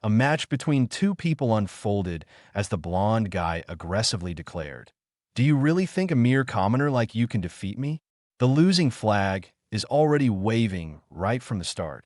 A match between two people unfolded as the blonde guy aggressively declared, "Do you really think a mere commoner like you can defeat me?" The losing flag is already waving right from the start.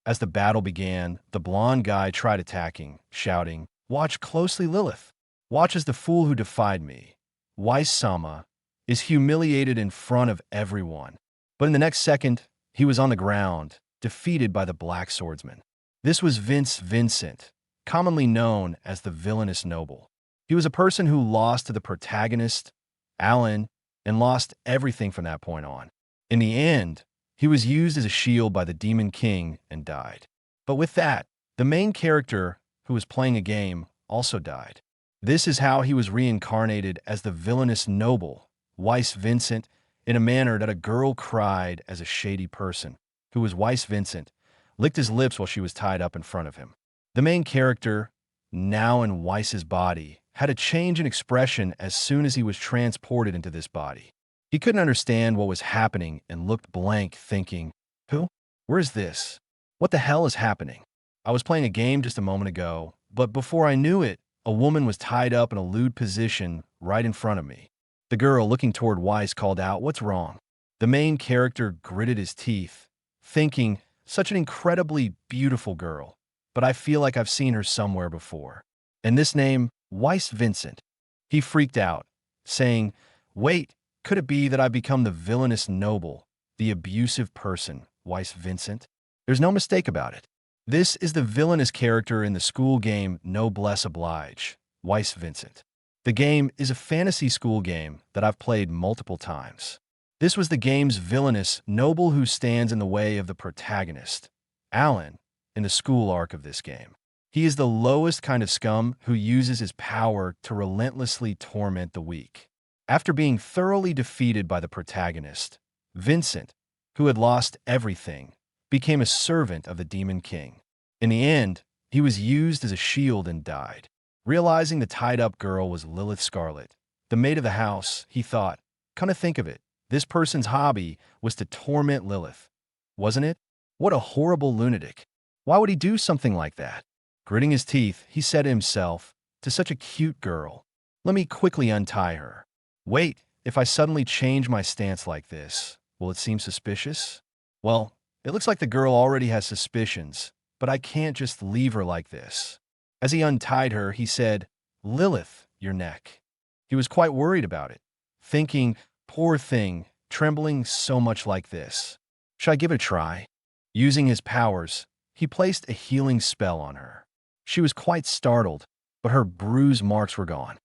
As the battle began, the blonde guy tried attacking, shouting, "Watch closely, Lilith. Watch as the fool who defied me, Weiss-sama, is humiliated in front of everyone." But in the next second, he was on the ground, defeated by the black swordsman. This was Vincent, commonly known as the Villainous Noble. He was a person who lost to the protagonist, Alan, and lost everything from that point on. In the end, he was used as a shield by the Demon King and died. But with that, the main character, who was playing a game, also died. This is how he was reincarnated as the Villainous Noble, Weiss Vincent, in a manner that a girl cried as a shady person, who was Weiss Vincent, licked his lips while she was tied up in front of him. The main character, now in Weiss's body, had a change in expression as soon as he was transported into this body. He couldn't understand what was happening and looked blank, thinking, "Who? Where is this? What the hell is happening? I was playing a game just a moment ago, but before I knew it, a woman was tied up in a lewd position right in front of me." The girl, looking toward Weiss, called out, "What's wrong?" The main character gritted his teeth, thinking, "Such an incredibly beautiful girl, but I feel like I've seen her somewhere before. And this name, Weiss Vincent." He freaked out, saying, "Wait, could it be that I've become the Villainous Noble, the abusive person, Weiss Vincent?" There's no mistake about it. This is the villainous character in the school game Noblesse Oblige, Weiss Vincent. The game is a fantasy school game that I've played multiple times. This was the game's villainous noble who stands in the way of the protagonist, Alan, in the school arc of this game. He is the lowest kind of scum who uses his power to relentlessly torment the weak. After being thoroughly defeated by the protagonist, Vincent, who had lost everything, became a servant of the Demon King. In the end, he was used as a shield and died. Realizing the tied-up girl was Lilith Scarlet, the maid of the house, he thought, "Come to think of it, this person's hobby was to torment Lilith, wasn't it? What a horrible lunatic. Why would he do something like that?" Gritting his teeth, he said to himself, "To such a cute girl. Let me quickly untie her. Wait, if I suddenly change my stance like this, will it seem suspicious? Well, it looks like the girl already has suspicions, but I can't just leave her like this." As he untied her, he said, "Lilith, your neck." He was quite worried about it, thinking, "Poor thing, trembling so much like this. Should I give it a try?" Using his powers, he placed a healing spell on her. She was quite startled, but her bruise marks were gone.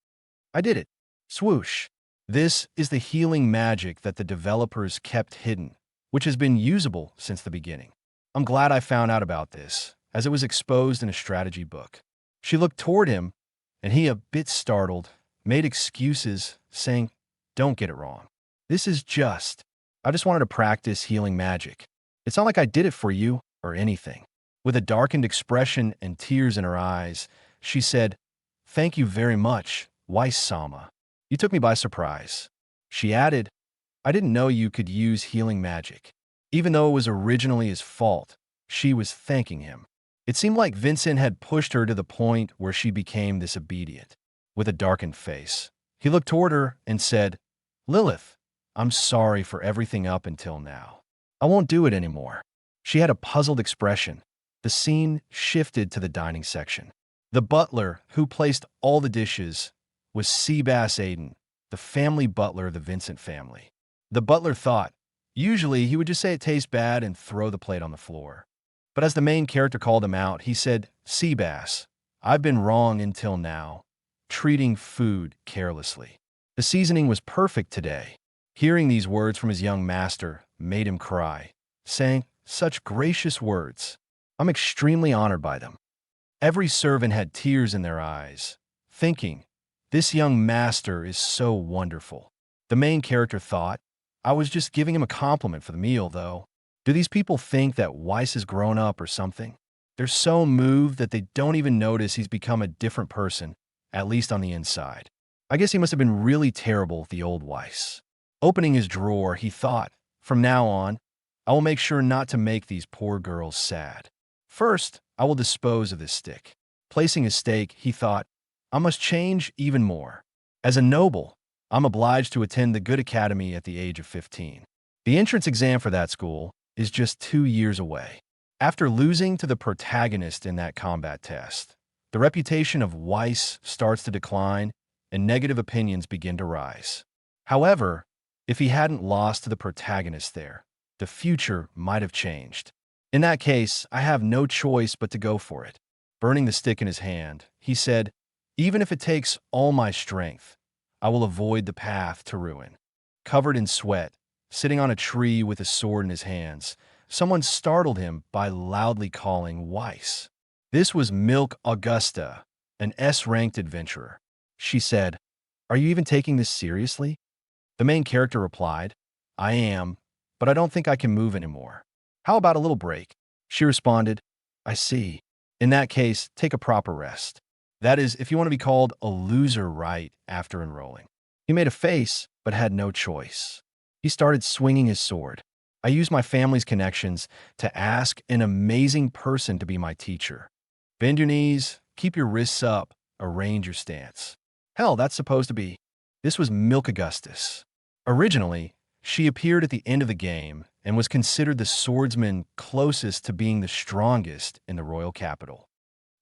"I did it. Swoosh." This is the healing magic that the developers kept hidden, which has been usable since the beginning. I'm glad I found out about this, as it was exposed in a strategy book. She looked toward him, and he, a bit startled, made excuses, saying, "Don't get it wrong. I just wanted to practice healing magic. It's not like I did it for you or anything." With a darkened expression and tears in her eyes, she said, "Thank you very much, Weiss-sama. You took me by surprise." She added, "I didn't know you could use healing magic." Even though it was originally his fault, she was thanking him. It seemed like Vincent had pushed her to the point where she became disobedient. With a darkened face, he looked toward her and said, "Lilith, I'm sorry for everything up until now. I won't do it anymore." She had a puzzled expression. The scene shifted to the dining section. The butler, who placed all the dishes, was Seabass Aiden, the family butler of the Vincent family. The butler thought, usually he would just say it tastes bad and throw the plate on the floor. But as the main character called him out, he said, "Seabass, I've been wrong until now, treating food carelessly. The seasoning was perfect today." Hearing these words from his young master made him cry, saying, "Such gracious words. I'm extremely honored by them." Every servant had tears in their eyes, thinking, "This young master is so wonderful." The main character thought, "I was just giving him a compliment for the meal, though. Do these people think that Weiss has grown up or something? They're so moved that they don't even notice he's become a different person, at least on the inside. I guess he must have been really terrible, the old Weiss." Opening his drawer, he thought, "From now on, I will make sure not to make these poor girls sad. First, I will dispose of this stick." Placing his stake, he thought, I must change even more. As a noble, I'm obliged to attend the good academy at the age of 15. The entrance exam for that school is just 2 years away. After losing to the protagonist in that combat test, the reputation of Weiss starts to decline and negative opinions begin to rise. However, if he hadn't lost to the protagonist there, the future might have changed. In that case, I have no choice but to go for it. Burning the stick in his hand, he said, even if it takes all my strength, I will avoid the path to ruin. Covered in sweat, sitting on a tree with a sword in his hands, someone startled him by loudly calling Weiss. This was Milk Augusta, an S-ranked adventurer. She said, are you even taking this seriously? The main character replied, I am, but I don't think I can move anymore. How about a little break? She responded, I see. In that case, take a proper rest. That is, if you want to be called a loser right after enrolling. He made a face, but had no choice. He started swinging his sword. I used my family's connections to ask an amazing person to be my teacher. Bend your knees, keep your wrists up, arrange your stance. Hell, that's supposed to be. This was Milk Augustus. Originally, she appeared at the end of the game and was considered the swordsman closest to being the strongest in the royal capital.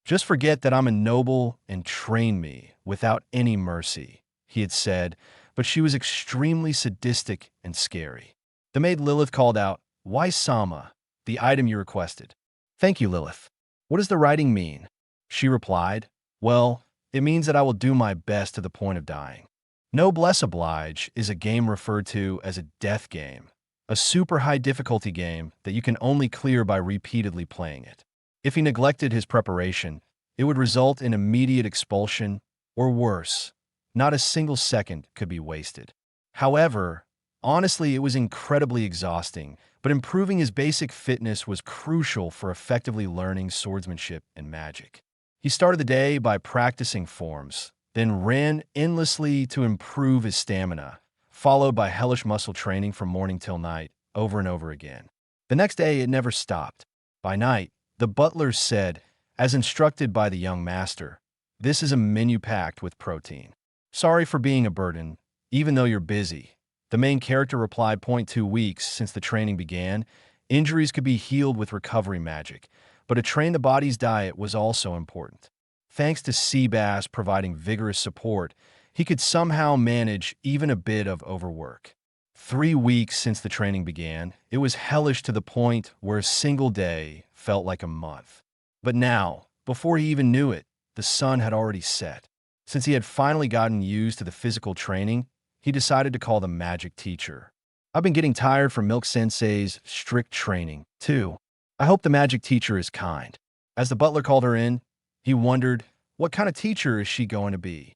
Just forget that I'm a noble and train me without any mercy, he had said, but she was extremely sadistic and scary. The maid Lilith called out, Why Sama, the item you requested. Thank you, Lilith. What does the writing mean? She replied, well, it means that I will do my best to the point of dying. Noblesse Oblige is a game referred to as a death game, a super high difficulty game that you can only clear by repeatedly playing it. If he neglected his preparation, it would result in immediate expulsion, or worse, not a single second could be wasted. However, honestly, it was incredibly exhausting, but improving his basic fitness was crucial for effectively learning swordsmanship and magic. He started the day by practicing forms, then ran endlessly to improve his stamina, followed by hellish muscle training from morning till night, over and over again. The next day, it never stopped. By night, the butler said, as instructed by the young master, this is a menu packed with protein. Sorry for being a burden, even though you're busy. The main character replied, 2 weeks since the training began, injuries could be healed with recovery magic, but a train the body's diet was also important. Thanks to sea bass providing vigorous support, he could somehow manage even a bit of overwork. 3 weeks since the training began, it was hellish to the point where a single day felt like a month. But now, before he even knew it, the sun had already set. Since he had finally gotten used to the physical training, he decided to call the magic teacher. I've been getting tired from Milk Sensei's strict training, too. I hope the magic teacher is kind. As the butler called her in, he wondered, what kind of teacher is she going to be?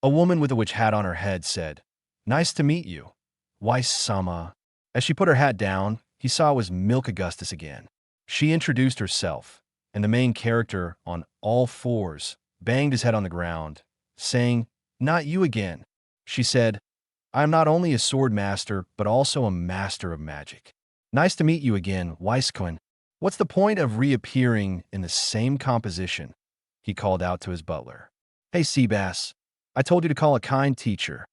A woman with a witch hat on her head said, Nice to meet you. Weiss-sama. As she put her hat down, he saw it was Milk Augustus again. She introduced herself, and the main character, on all fours, banged his head on the ground, saying, Not you again. She said, I am not only a sword master, but also a master of magic. Nice to meet you again, Weiss-kun. What's the point of reappearing in the same composition? He called out to his butler. Hey, Seabass, I told you to call a kind teacher.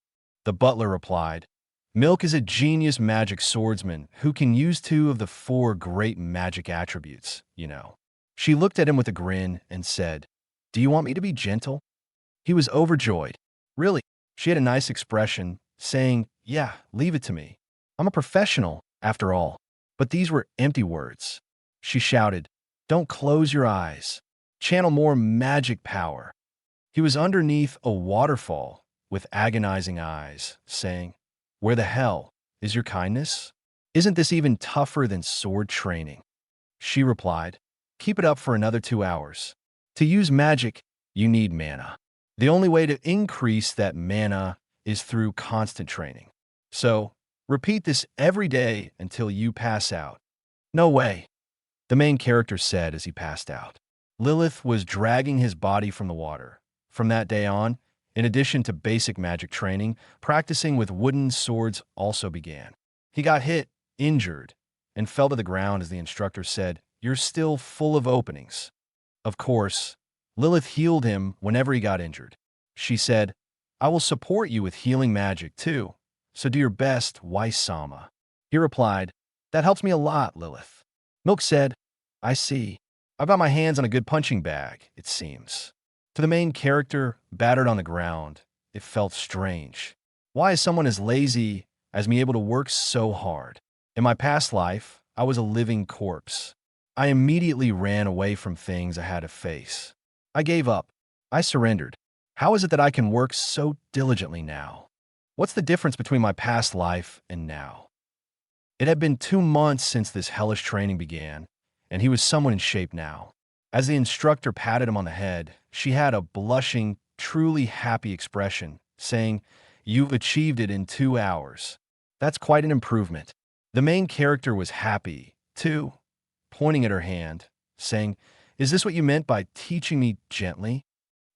The butler replied, Milk is a genius magic swordsman who can use 2 of the 4 great magic attributes, you know. She looked at him with a grin and said, Do you want me to be gentle? He was overjoyed. Really, she had a nice expression, saying, Yeah, leave it to me. I'm a professional, after all. But these were empty words. She shouted, Don't close your eyes. Channel more magic power. He was underneath a waterfall with agonizing eyes, saying, Where the hell is your kindness? Isn't this even tougher than sword training? She replied, Keep it up for another 2 hours. To use magic, you need mana. The only way to increase that mana is through constant training. So, repeat this every day until you pass out. No way, the main character said as he passed out. Lilith was dragging his body from the water. From that day on, in addition to basic magic training, practicing with wooden swords also began. He got hit, injured, and fell to the ground as the instructor said, You're still full of openings. Of course, Lilith healed him whenever he got injured. She said, I will support you with healing magic too, so do your best, Weiss-sama. He replied, that helps me a lot, Lilith. Milk said, I see. I've got my hands on a good punching bag, it seems. To the main character, battered on the ground, it felt strange. Why is someone as lazy as me able to work so hard? In my past life, I was a living corpse. I immediately ran away from things I had to face. I gave up. I surrendered. How is it that I can work so diligently now? What's the difference between my past life and now? It had been 2 months since this hellish training began, and he was somewhat in shape now. As the instructor patted him on the head, she had a blushing, truly happy expression, saying, You've achieved it in 2 hours. That's quite an improvement. The main character was happy, too, pointing at her hand, saying, Is this what you meant by teaching me gently?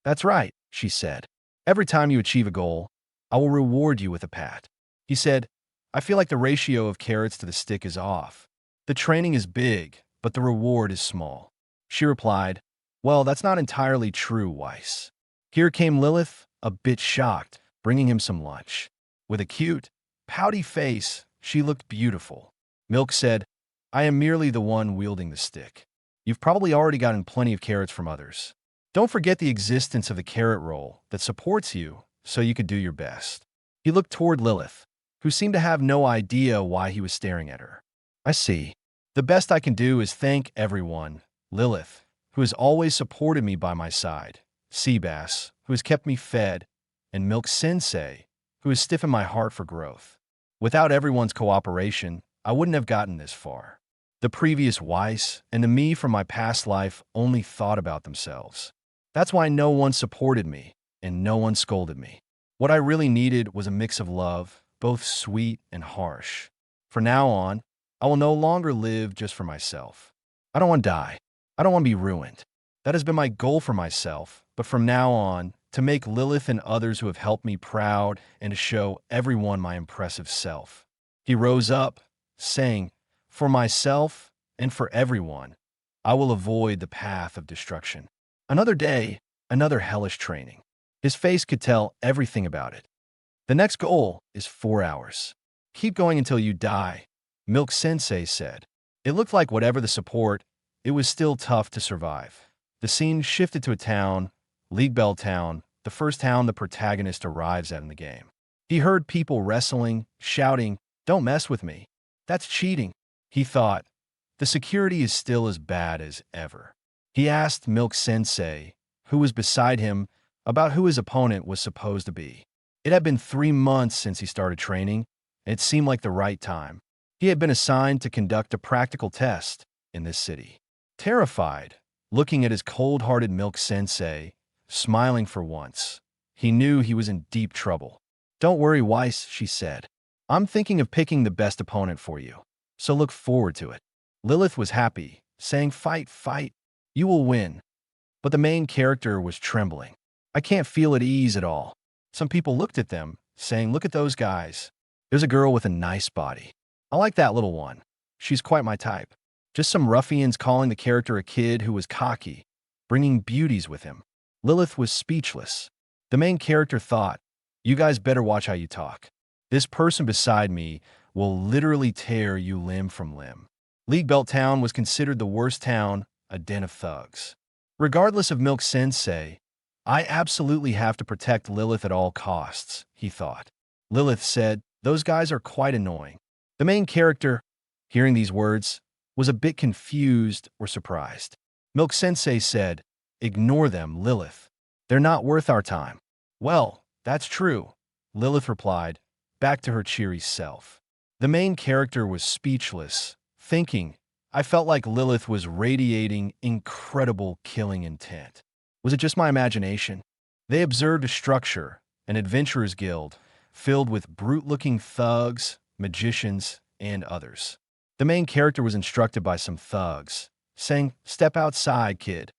That's right, she said. Every time you achieve a goal, I will reward you with a pat. He said, I feel like the ratio of carrots to the stick is off. The training is big, but the reward is small. She replied, Well, that's not entirely true, Weiss. Here came Lilith, a bit shocked, bringing him some lunch. With a cute, pouty face, she looked beautiful. Milk said, I am merely the one wielding the stick. You've probably already gotten plenty of carrots from others. Don't forget the existence of the carrot roll that supports you so you could do your best. He looked toward Lilith, who seemed to have no idea why he was staring at her. I see. The best I can do is thank everyone, Lilith, who has always supported me by my side, Seabass, who has kept me fed, and Milk Sensei, who has stiffened my heart for growth. Without everyone's cooperation, I wouldn't have gotten this far. The previous Weiss and the me from my past life only thought about themselves. That's why no one supported me, and no one scolded me. What I really needed was a mix of love, both sweet and harsh. From now on, I will no longer live just for myself. I don't want to die. I don't want to be ruined. That has been my goal for myself, but from now on, to make Lilith and others who have helped me proud and to show everyone my impressive self. He rose up, saying, For myself and for everyone, I will avoid the path of destruction. Another day, another hellish training. His face could tell everything about it. The next goal is 4 hours. Keep going until you die, Milk Sensei said. It looked like whatever the support, it was still tough to survive. The scene shifted to a town, League Bell Town, the first town the protagonist arrives at in the game. He heard people wrestling, shouting, Don't mess with me. That's cheating. He thought, the security is still as bad as ever. He asked Milk Sensei, who was beside him, about who his opponent was supposed to be. It had been 3 months since he started training, and it seemed like the right time. He had been assigned to conduct a practical test in this city. Terrified, looking at his cold-hearted Milk Sensei, smiling for once, he knew he was in deep trouble. Don't worry, Weiss, she said. I'm thinking of picking the best opponent for you, so look forward to it. Lilith was happy, saying, Fight, fight. You will win. But the main character was trembling. I can't feel at ease at all. Some people looked at them, saying, Look at those guys. There's a girl with a nice body. I like that little one. She's quite my type. Just some ruffians calling the character a kid who was cocky, bringing beauties with him. Lilith was speechless. The main character thought, You guys better watch how you talk. This person beside me will literally tear you limb from limb. League Belt Town was considered the worst town, a den of thugs. Regardless of Milk Sensei, I absolutely have to protect Lilith at all costs, he thought. Lilith said, Those guys are quite annoying. The main character, hearing these words, was a bit confused or surprised. Milk Sensei said, Ignore them, Lilith. They're not worth our time. Well, that's true, Lilith replied, back to her cheery self. The main character was speechless, thinking, I felt like Lilith was radiating incredible killing intent. Was it just my imagination? They observed a structure, an adventurer's guild, filled with brute-looking thugs, magicians, and others. The main character was instructed by some thugs, saying, Step outside, kid.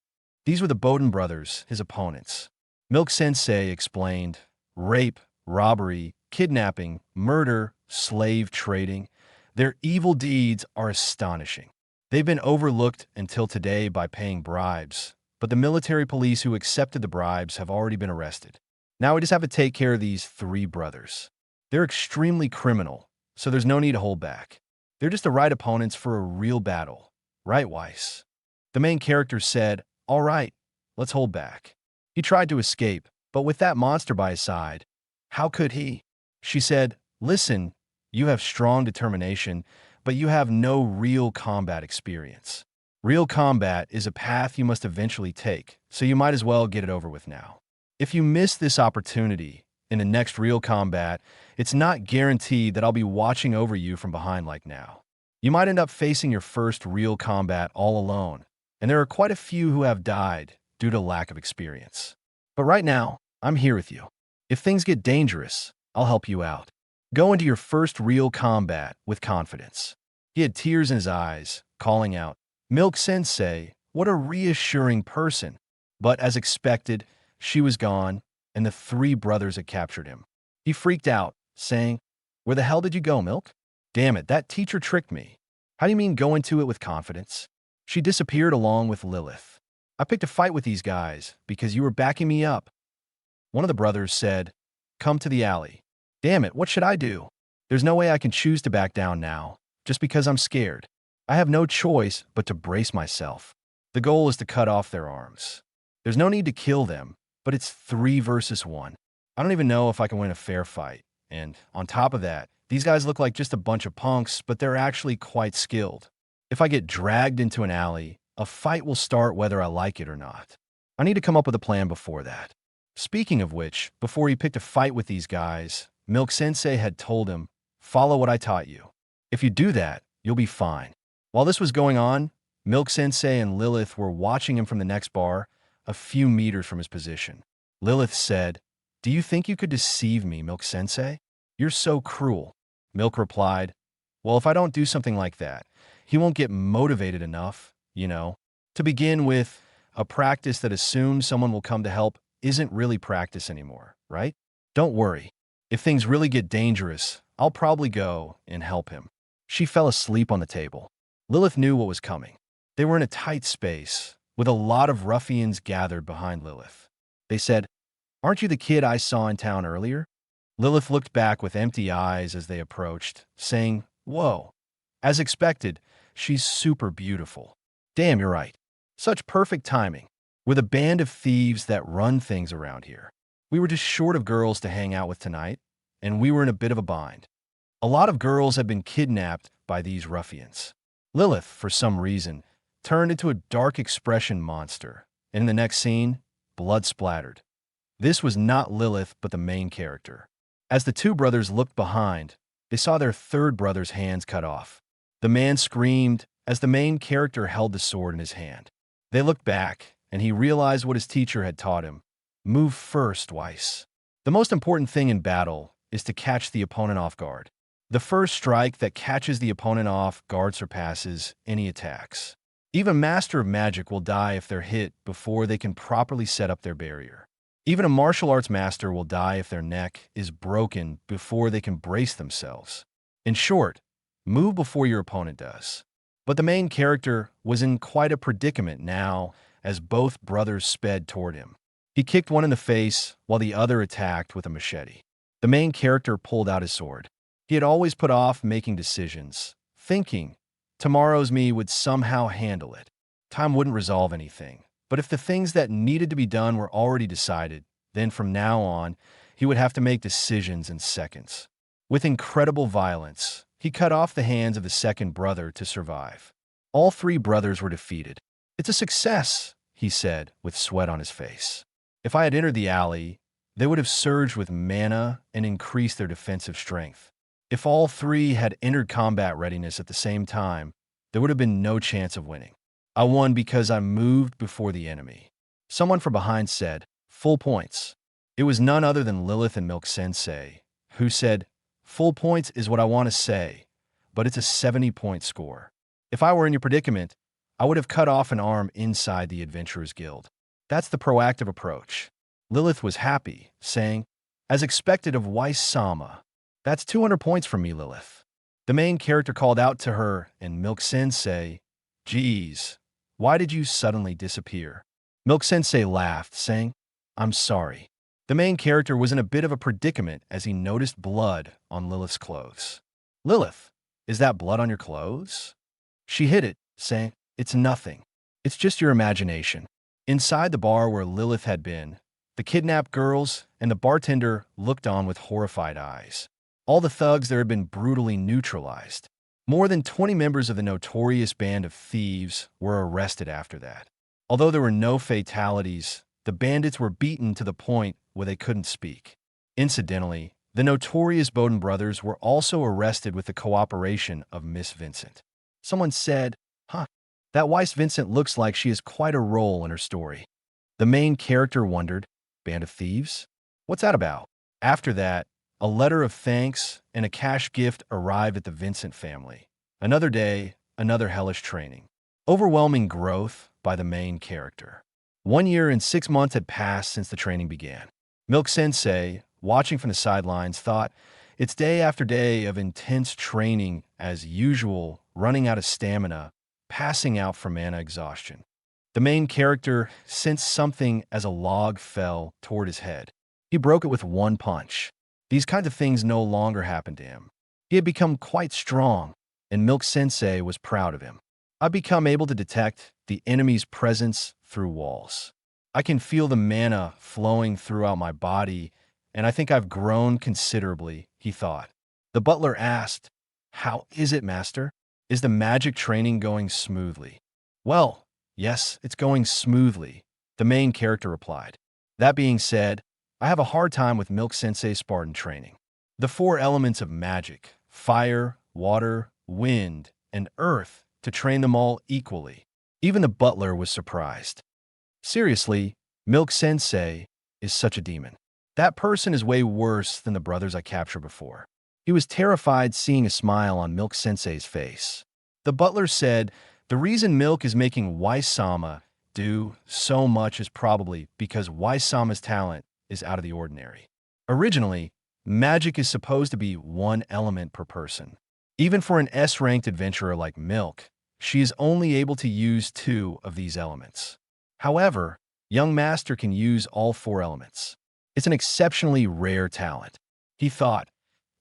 These were the Bowden brothers, his opponents. Milk Sensei explained, Rape, robbery, kidnapping, murder, slave trading. Their evil deeds are astonishing. They've been overlooked until today by paying bribes, but the military police who accepted the bribes have already been arrested. Now we just have to take care of these three brothers. They're extremely criminal, so there's no need to hold back. They're just the right opponents for a real battle. Right, Weiss? The main character said, "All right, let's hold back." He tried to escape, but with that monster by his side, how could he? She said, "Listen, you have strong determination, but you have no real combat experience. Real combat is a path you must eventually take, so you might as well get it over with now. If you miss this opportunity in the next real combat, it's not guaranteed that I'll be watching over you from behind like now. You might end up facing your first real combat all alone, and there are quite a few who have died due to lack of experience. But right now, I'm here with you. If things get dangerous, I'll help you out. Go into your first real combat with confidence." He had tears in his eyes, calling out, "Milk Sensei, what a reassuring person." But as expected, she was gone, and the three brothers had captured him. He freaked out, saying, "Where the hell did you go, Milk? Damn it, that teacher tricked me." "How do you mean go into it with confidence?" "She disappeared along with Lilith. I picked a fight with these guys because you were backing me up." One of the brothers said, "Come to the alley." "Damn it, what should I do? There's no way I can choose to back down now, just because I'm scared. I have no choice but to brace myself. The goal is to cut off their arms. There's no need to kill them, but it's 3 versus 1. I don't even know if I can win a fair fight. And on top of that, these guys look like just a bunch of punks, but they're actually quite skilled. If I get dragged into an alley, a fight will start whether I like it or not. I need to come up with a plan before that." Speaking of which, before he picked a fight with these guys, Milk Sensei had told him, "Follow what I taught you. If you do that, you'll be fine." While this was going on, Milk Sensei and Lilith were watching him from the next bar, a few meters from his position. Lilith said, "Do you think you could deceive me, Milk Sensei? You're so cruel." Milk replied, "Well, if I don't do something like that, he won't get motivated enough, you know. To begin with, a practice that assumes someone will come to help isn't really practice anymore, right? Don't worry. If things really get dangerous, I'll probably go and help him." She fell asleep on the table. Lilith knew what was coming. They were in a tight space, with a lot of ruffians gathered behind Lilith. They said, "Aren't you the kid I saw in town earlier?" Lilith looked back with empty eyes as they approached, saying, "Whoa." As expected, she's super beautiful. "Damn, you're right. Such perfect timing. We're the band of thieves that run things around here. We were just short of girls to hang out with tonight, and we were in a bit of a bind. A lot of girls have been kidnapped by these ruffians." Lilith, for some reason, turned into a dark expression monster, and in the next scene, blood splattered. This was not Lilith, but the main character. As the two brothers looked behind, they saw their third brother's hands cut off. The man screamed as the main character held the sword in his hand. They looked back, and he realized what his teacher had taught him. Move first, Weiss. The most important thing in battle is to catch the opponent off guard. The first strike that catches the opponent off guard surpasses any attacks. Even Master of Magic will die if they're hit before they can properly set up their barrier. Even a martial arts master will die if their neck is broken before they can brace themselves. In short, move before your opponent does. But the main character was in quite a predicament now as both brothers sped toward him. He kicked one in the face while the other attacked with a machete. The main character pulled out his sword. He had always put off making decisions, thinking tomorrow's me would somehow handle it. Time wouldn't resolve anything. But if the things that needed to be done were already decided, then from now on, he would have to make decisions in seconds. With incredible violence, he cut off the hands of the second brother to survive. All three brothers were defeated. "It's a success," he said, with sweat on his face. "If I had entered the alley, they would have surged with mana and increased their defensive strength. If all three had entered combat readiness at the same time, there would have been no chance of winning. I won because I moved before the enemy." Someone from behind said, "Full points." It was none other than Lilith and Milk Sensei, who said, "Full points is what I want to say, but it's a 70-point score. If I were in your predicament, I would have cut off an arm inside the Adventurers Guild." That's the proactive approach. Lilith was happy, saying, "As expected of Weiss-sama. That's 200 points from me, Lilith." The main character called out to her, and Milk Sensei, "Geez, why did you suddenly disappear?" Milk Sensei laughed, saying, I'm sorry. The main character was in a bit of a predicament as he noticed blood on Lilith's clothes. Lilith, is that blood on your clothes? She hid it, saying, It's nothing. It's just your imagination. Inside the bar where Lilith had been, the kidnapped girls and the bartender looked on with horrified eyes. All the thugs there had been brutally neutralized. More than 20 members of the notorious band of thieves were arrested after that. Although there were no fatalities, the bandits were beaten to the point where they couldn't speak. Incidentally, the notorious Bowden brothers were also arrested with the cooperation of Miss Vincent. Someone said, that Weiss Vincent looks like she has quite a role in her story. The main character wondered, band of thieves? What's that about? After that, a letter of thanks and a cash gift arrived at the Vincent family. Another day, another hellish training. Overwhelming growth by the main character. 1 year and 6 months had passed since the training began. Milk Sensei, watching from the sidelines, thought, it's day after day of intense training as usual, running out of stamina, passing out from mana exhaustion. The main character sensed something as a log fell toward his head. He broke it with one punch. These kinds of things no longer happened to him. He had become quite strong, and Milk Sensei was proud of him. I've become able to detect the enemy's presence through walls. I can feel the mana flowing throughout my body, and I think I've grown considerably, he thought. The butler asked, How is it, master? Is the magic training going smoothly? Well, yes, it's going smoothly, the main character replied. That being said, I have a hard time with Milk Sensei's Spartan training. The 4 elements of magic, fire, water, wind, and earth, to train them all equally. Even the butler was surprised. Seriously, Milk Sensei is such a demon. That person is way worse than the brothers I captured before. He was terrified seeing a smile on Milk Sensei's face. The butler said, the reason Milk is making Weiss-sama do so much is probably because Weiss-sama's talent is out of the ordinary. Originally, magic is supposed to be 1 element per person. Even for an S-ranked adventurer like Milk, she is only able to use 2 of these elements. However, young master can use all 4 elements. It's an exceptionally rare talent. He thought,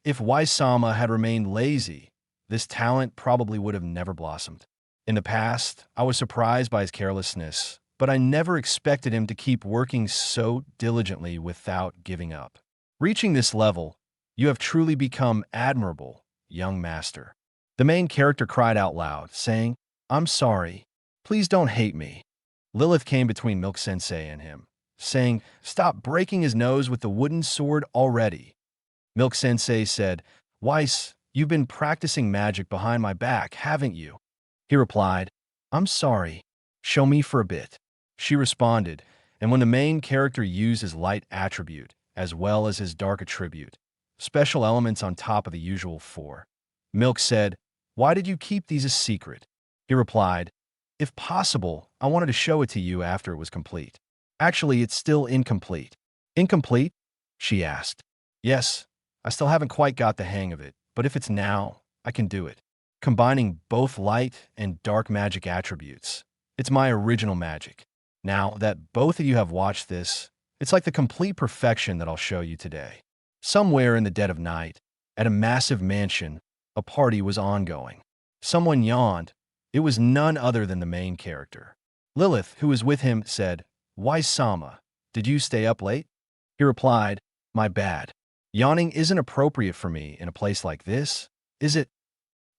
if Weiss-sama had remained lazy, this talent probably would have never blossomed. In the past, I was surprised by his carelessness, but I never expected him to keep working so diligently without giving up. Reaching this level, you have truly become admirable, young master. The main character cried out loud, saying, I'm sorry. Please don't hate me. Lilith came between Milk Sensei and him, saying, Stop breaking his nose with the wooden sword already. Milk Sensei said, Weiss, you've been practicing magic behind my back, haven't you? He replied, I'm sorry. Show me for a bit. She responded, and when the main character used his light attribute, as well as his dark attribute, special elements on top of the usual 4, Milk said, Why did you keep these a secret? He replied, If possible, I wanted to show it to you after it was complete. Actually, it's still incomplete. Incomplete? She asked. Yes, I still haven't quite got the hang of it, but if it's now, I can do it. Combining both light and dark magic attributes. It's my original magic. Now that both of you have watched this, it's like the complete perfection that I'll show you today. Somewhere in the dead of night, at a massive mansion, a party was ongoing. Someone yawned. It was none other than the main character. Lilith, who was with him, said, Weiss-sama, did you stay up late? He replied, My bad. Yawning isn't appropriate for me in a place like this, is it?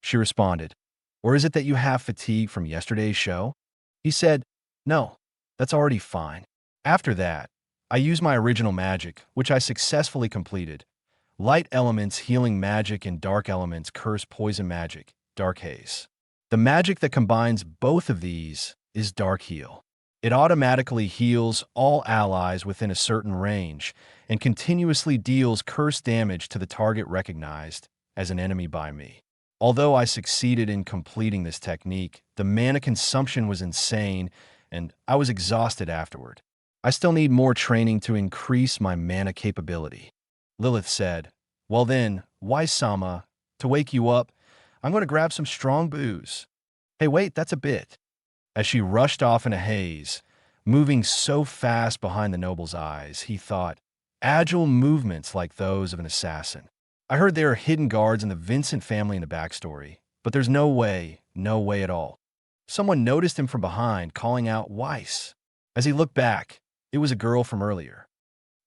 She responded, Or is it that you have fatigue from yesterday's show? He said, No, that's already fine. After that, I used my original magic, which I successfully completed. Light elements healing magic and dark elements curse poison magic, dark haze. The magic that combines both of these is Dark Heal. It automatically heals all allies within a certain range and continuously deals curse damage to the target recognized as an enemy by me. Although I succeeded in completing this technique, the mana consumption was insane and I was exhausted afterward. I still need more training to increase my mana capability. Lilith said, Well then, Weiss-sama, to wake you up, I'm going to grab some strong booze. Hey wait, that's a bit. As she rushed off in a haze, moving so fast behind the noble's eyes, he thought, agile movements like those of an assassin. I heard there are hidden guards in the Vincent family in the backstory, but there's no way at all. Someone noticed him from behind, calling out Weiss. As he looked back, it was a girl from earlier.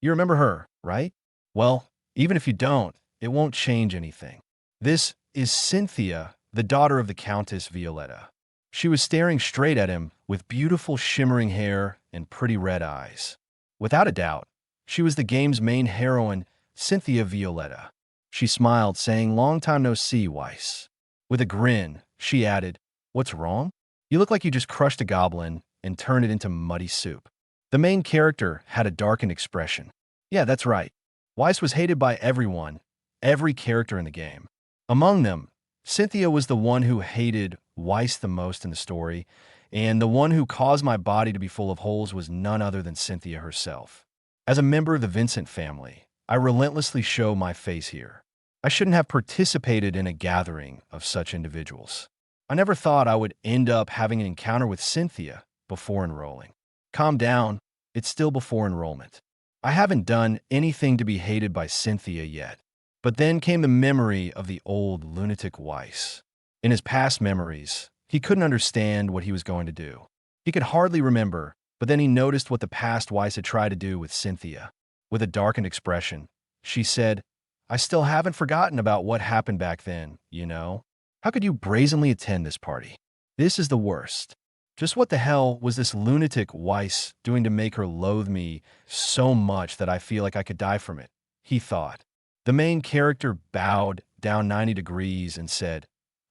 You remember her, right? Well, even if you don't, it won't change anything. This is Cynthia, the daughter of the Countess Violetta. She was staring straight at him with beautiful shimmering hair and pretty red eyes. Without a doubt, she was the game's main heroine, Cynthia Violetta. She smiled, saying, "Long time no see, Weiss." With a grin, she added, "What's wrong? You look like you just crushed a goblin and turned it into muddy soup." The main character had a darkened expression. Yeah, that's right. Weiss was hated by everyone, every character in the game. Among them, Cynthia was the one who hated Weiss the most in the story, and the one who caused my body to be full of holes was none other than Cynthia herself. As a member of the Vincent family, I relentlessly show my face here. I shouldn't have participated in a gathering of such individuals. I never thought I would end up having an encounter with Cynthia before enrolling. Calm down, it's still before enrollment. I haven't done anything to be hated by Cynthia yet. But then came the memory of the old lunatic Weiss. In his past memories, he couldn't understand what he was going to do. He could hardly remember, but then he noticed what the past Weiss had tried to do with Cynthia. With a darkened expression, she said, "I still haven't forgotten about what happened back then, you know? How could you brazenly attend this party? This is the worst. Just what the hell was this lunatic Weiss doing to make her loathe me so much that I feel like I could die from it?" he thought. The main character bowed down 90 degrees and said,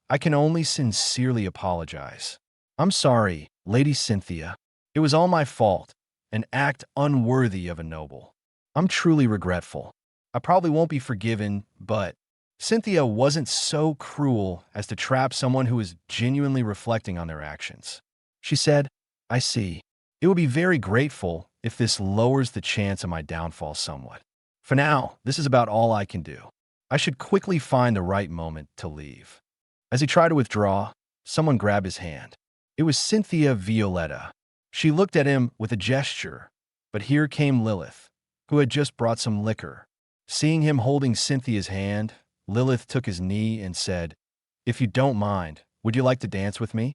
"I can only sincerely apologize. I'm sorry, Lady Cynthia. It was all my fault, an act unworthy of a noble. I'm truly regretful. I probably won't be forgiven, but..." Cynthia wasn't so cruel as to trap someone who was genuinely reflecting on their actions. She said, "I see. It would be very grateful if this lowers the chance of my downfall somewhat. For now, this is about all I can do. I should quickly find the right moment to leave." As he tried to withdraw, someone grabbed his hand. It was Cynthia Violetta. She looked at him with a gesture, but here came Lilith, who had just brought some liquor. Seeing him holding Cynthia's hand, Lilith took his knee and said, "If you don't mind, would you like to dance with me?"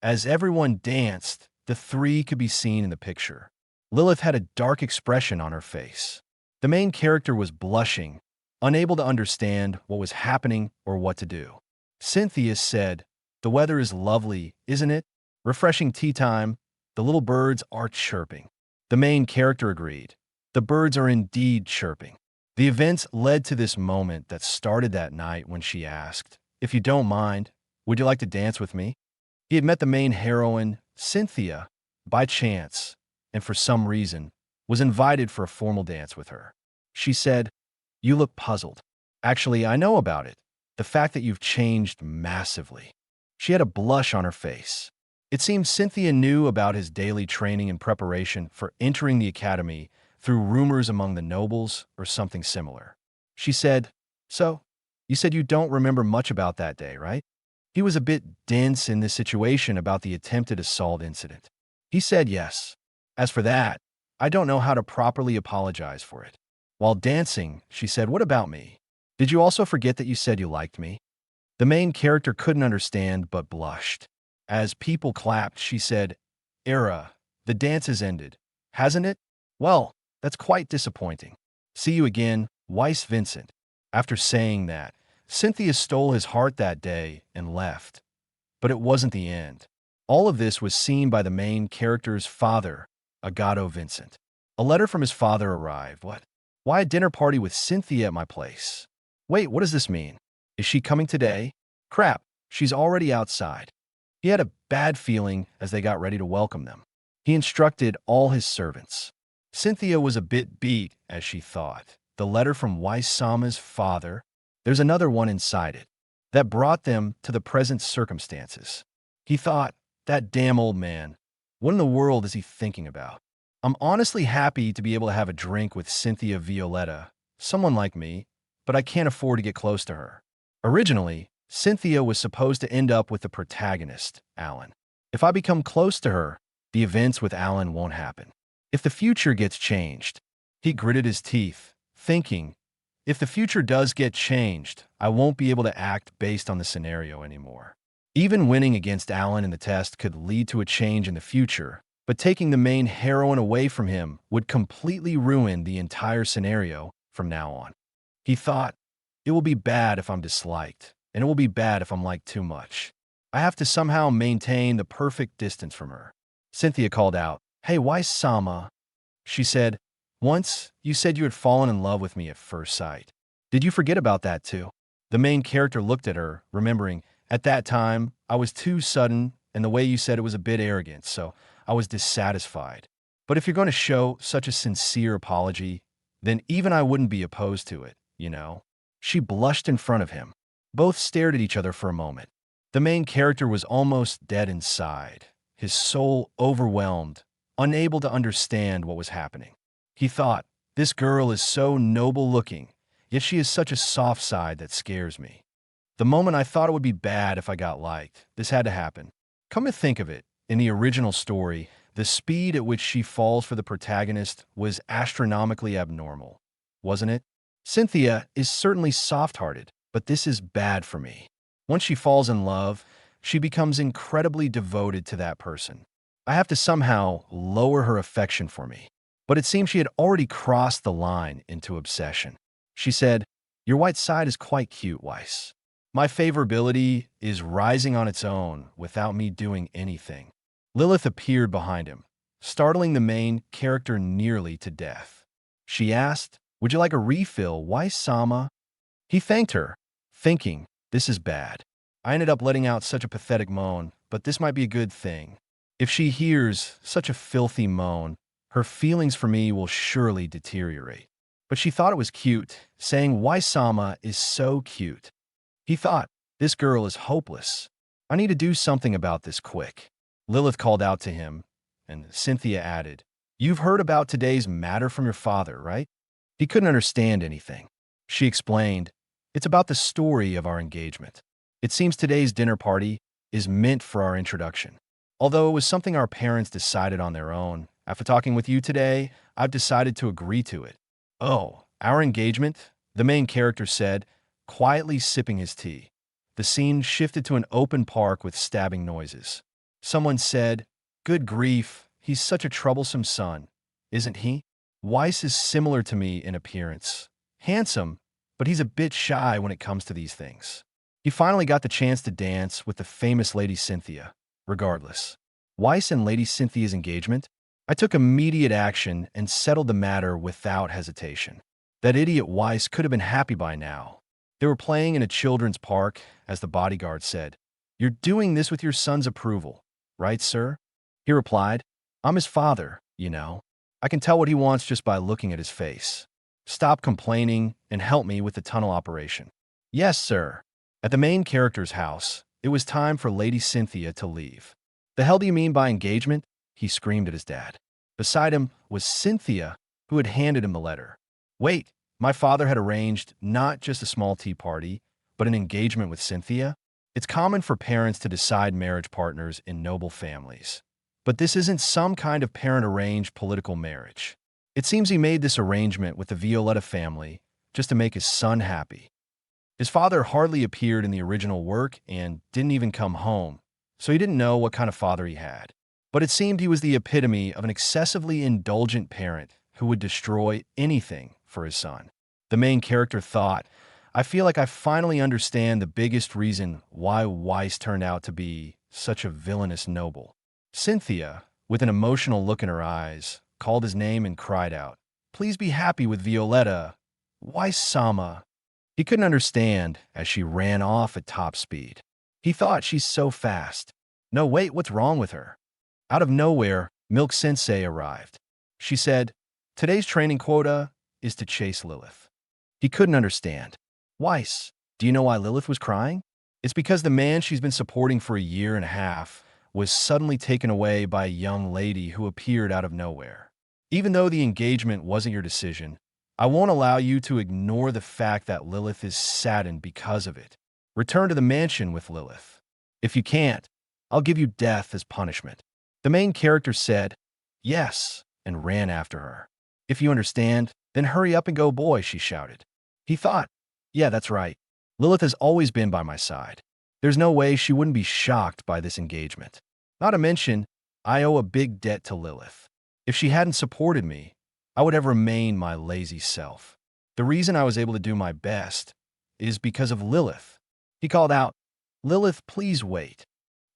As everyone danced, the three could be seen in the picture. Lilith had a dark expression on her face. The main character was blushing, unable to understand what was happening or what to do. Cynthia said, "The weather is lovely, isn't it? Refreshing tea time. The little birds are chirping." The main character agreed. The birds are indeed chirping. The events led to this moment that started that night when she asked, "If you don't mind, would you like to dance with me?" He had met the main heroine, Cynthia, by chance, and for some reason, was invited for a formal dance with her. She said, "You look puzzled. Actually, I know about it. The fact that you've changed massively." She had a blush on her face. It seemed Cynthia knew about his daily training and preparation for entering the academy through rumors among the nobles or something similar. She said, "So, you said you don't remember much about that day, right?" He was a bit dense in this situation about the attempted assault incident. He said yes. As for that, I don't know how to properly apologize for it. While dancing, she said, "What about me? Did you also forget that you said you liked me?" The main character couldn't understand but blushed. As people clapped, she said, "Era, the dance has ended, hasn't it? Well, that's quite disappointing. See you again, Weiss Vincent." After saying that, Cynthia stole his heart that day and left. But it wasn't the end. All of this was seen by the main character's father, Agato Vincent. A letter from his father arrived. What? Why a dinner party with Cynthia at my place? Wait, what does this mean? Is she coming today? Crap, she's already outside. He had a bad feeling as they got ready to welcome them. He instructed all his servants. Cynthia was a bit beat as she thought. The letter from Weiss-sama's father, there's another one inside it, that brought them to the present circumstances. He thought, that damn old man, what in the world is he thinking about? I'm honestly happy to be able to have a drink with Cynthia Violetta, someone like me, but I can't afford to get close to her. Originally, Cynthia was supposed to end up with the protagonist, Alan. If I become close to her, The events with Alan won't happen. If the future gets changed, he gritted his teeth, thinking, if the future does get changed, I won't be able to act based on the scenario anymore. Even winning against Alan in the test could lead to a change in the future, but taking the main heroine away from him would completely ruin the entire scenario from now on. He thought, it will be bad if I'm disliked, and it will be bad if I'm liked too much. I have to somehow maintain the perfect distance from her. Cynthia called out, "Hey, why Sama?" She said, "Once, you said you had fallen in love with me at first sight. Did you forget about that too?" The main character looked at her, remembering, at that time, I was too sudden, and the way you said it was a bit arrogant, so I was dissatisfied. But if you're going to show such a sincere apology, then even I wouldn't be opposed to it, you know? She blushed in front of him. Both stared at each other for a moment. The main character was almost dead inside, his soul overwhelmed, unable to understand what was happening. He thought, this girl is so noble-looking, yet she has such a soft side that scares me. The moment I thought it would be bad if I got liked, this had to happen. Come to think of it, in the original story, the speed at which she falls for the protagonist was astronomically abnormal, wasn't it? Cynthia is certainly soft-hearted, but this is bad for me. Once she falls in love, she becomes incredibly devoted to that person. I have to somehow lower her affection for me. But it seems she had already crossed the line into obsession. She said, "Your white side is quite cute, Weiss. My favorability is rising on its own without me doing anything." Lilith appeared behind him, startling the main character nearly to death. She asked, "Would you like a refill, Weiss-sama?" He thanked her, thinking, this is bad. I ended up letting out such a pathetic moan, but this might be a good thing. If she hears such a filthy moan, her feelings for me will surely deteriorate. But she thought it was cute, saying Weiss-sama is so cute. He thought, this girl is hopeless. I need to do something about this quick. Lilith called out to him, and Cynthia added, "You've heard about today's matter from your father, right?" He couldn't understand anything. She explained, "It's about the story of our engagement. It seems today's dinner party is meant for our introduction. Although it was something our parents decided on their own, after talking with you today, I've decided to agree to it." "Oh, our engagement?" the main character said, quietly sipping his tea. The scene shifted to an open park with stabbing noises. Someone said, "Good grief, he's such a troublesome son, isn't he? Weiss is similar to me in appearance. Handsome, but he's a bit shy when it comes to these things." He finally got the chance to dance with the famous Lady Cynthia. Regardless, Weiss and Lady Cynthia's engagement, I took immediate action and settled the matter without hesitation. That idiot Weiss could have been happy by now. They were playing in a children's park, as the bodyguard said. "You're doing this with your son's approval, right, sir?" He replied, "I'm his father, you know. I can tell what he wants just by looking at his face. Stop complaining and help me with the tunnel operation." "Yes, sir." At the main character's house, it was time for Lady Cynthia to leave. "The hell do you mean by engagement?" he screamed at his dad. Beside him was Cynthia, who had handed him the letter. "Wait, my father had arranged not just a small tea party, but an engagement with Cynthia? It's common for parents to decide marriage partners in noble families. But this isn't some kind of parent-arranged political marriage. It seems he made this arrangement with the Violetta family just to make his son happy. His father hardly appeared in the original work and didn't even come home, so he didn't know what kind of father he had. But it seemed he was the epitome of an excessively indulgent parent who would destroy anything for his son. The main character thought, I feel like I finally understand the biggest reason why Weiss turned out to be such a villainous noble. Cynthia, with an emotional look in her eyes, called his name and cried out, "Please be happy with Violetta. Weiss-sama." He couldn't understand as she ran off at top speed. He thought she's so fast. No, wait, what's wrong with her? Out of nowhere, Milk Sensei arrived. She said, "Today's training quota is to chase Lilith." He couldn't understand. "Weiss, do you know why Lilith was crying?" "It's because the man she's been supporting for a year and a half was suddenly taken away by a young lady who appeared out of nowhere. Even though the engagement wasn't your decision, I won't allow you to ignore the fact that Lilith is saddened because of it. Return to the mansion with Lilith. If you can't, I'll give you death as punishment." The main character said, "Yes," and ran after her. "If you understand, then hurry up and go, boy," she shouted. He thought, "Yeah, that's right. Lilith has always been by my side. There's no way she wouldn't be shocked by this engagement. Not to mention, I owe a big debt to Lilith. If she hadn't supported me, I would have remained my lazy self. The reason I was able to do my best is because of Lilith." He called out, "Lilith, please wait."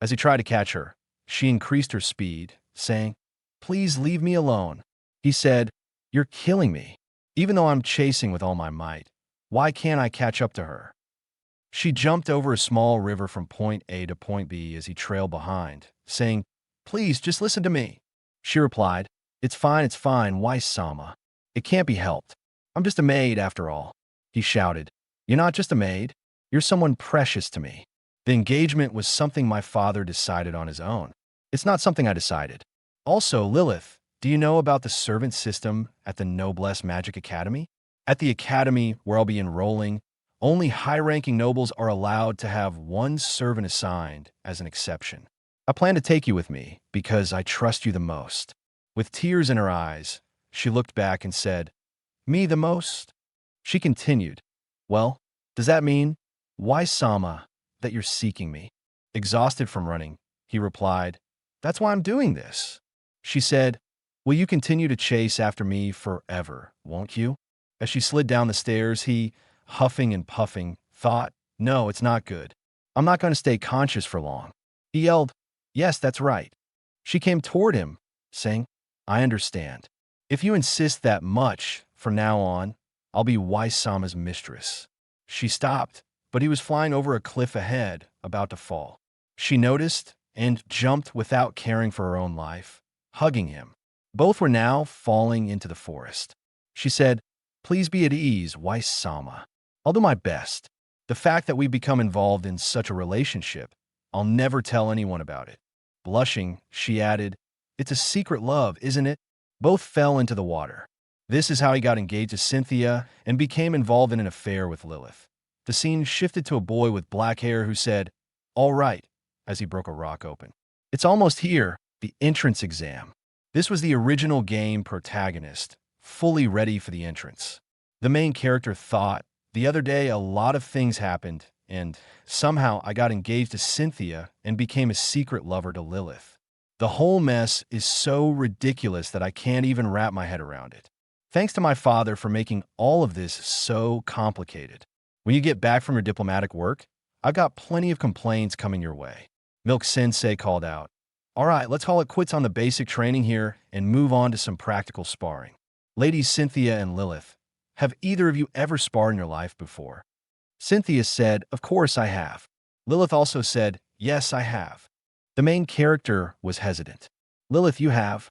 As he tried to catch her, she increased her speed, saying, "Please leave me alone." He said, "You're killing me. Even though I'm chasing with all my might, why can't I catch up to her?" She jumped over a small river from point A to point B as he trailed behind, saying, "Please, just listen to me." She replied, it's fine, why Sama? It can't be helped. I'm just a maid after all." He shouted, "You're not just a maid. You're someone precious to me. The engagement was something my father decided on his own. It's not something I decided. Also, Lilith, do you know about the servant system at the Noblesse Magic Academy? At the academy where I'll be enrolling, only high-ranking nobles are allowed to have one servant assigned as an exception. I plan to take you with me because I trust you the most." With tears in her eyes, she looked back and said, "Me the most?" She continued, "Well, does that mean, why Sama, that you're seeking me?" Exhausted from running, he replied, "That's why I'm doing this." She said, "Will you continue to chase after me forever, won't you?" As she slid down the stairs, he, huffing and puffing, thought, "No, it's not good. I'm not going to stay conscious for long." He yelled, "Yes, that's right." She came toward him, saying, "I understand. If you insist that much, from now on, I'll be Wise-sama's mistress." She stopped, but he was flying over a cliff ahead, about to fall. She noticed and jumped without caring for her own life, hugging him. Both were now falling into the forest. She said, "Please be at ease, Wise-sama. I'll do my best. The fact that we've become involved in such a relationship, I'll never tell anyone about it." Blushing, she added, "It's a secret love, isn't it?" Both fell into the water. This is how he got engaged to Cynthia and became involved in an affair with Lilith. The scene shifted to a boy with black hair who said, "All right," as he broke a rock open. "It's almost here, the entrance exam." This was the original game protagonist, fully ready for the entrance. The main character thought, "The other day a lot of things happened, and somehow I got engaged to Cynthia and became a secret lover to Lilith. The whole mess is so ridiculous that I can't even wrap my head around it. Thanks to my father for making all of this so complicated. When you get back from your diplomatic work, I've got plenty of complaints coming your way." Milk Sensei called out, "All right, let's call it quits on the basic training here and move on to some practical sparring. Ladies Cynthia and Lilith, have either of you ever sparred in your life before?" Cynthia said, "Of course I have." Lilith also said, "Yes, I have." The main character was hesitant. "Lilith, you have."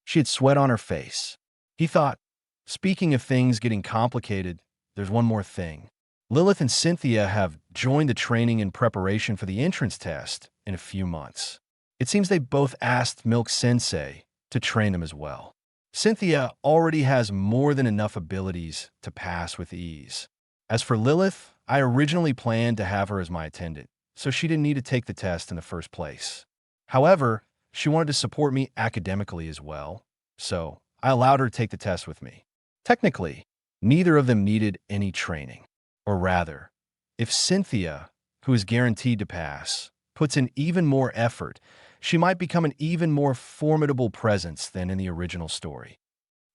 She had sweat on her face. He thought, speaking of things getting complicated, there's one more thing. Lilith and Cynthia have joined the training in preparation for the entrance test in a few months. It seems they both asked Milk Sensei to train them as well. Cynthia already has more than enough abilities to pass with ease. As for Lilith, I originally planned to have her as my attendant, so she didn't need to take the test in the first place. However, she wanted to support me academically as well, so I allowed her to take the test with me. Technically, neither of them needed any training. Or rather, if Cynthia, who is guaranteed to pass, puts in even more effort, she might become an even more formidable presence than in the original story.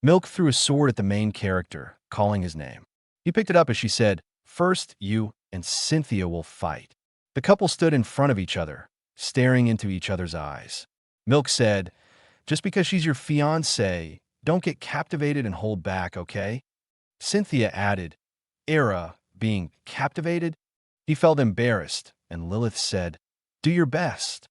Milk threw a sword at the main character, calling his name. He picked it up as she said, "First, you and Cynthia will fight." The couple stood in front of each other, staring into each other's eyes. Milk said, "Just because she's your fiancée, don't get captivated and hold back, okay?" Cynthia added, being captivated? He felt embarrassed, and Lilith said, "Do your best."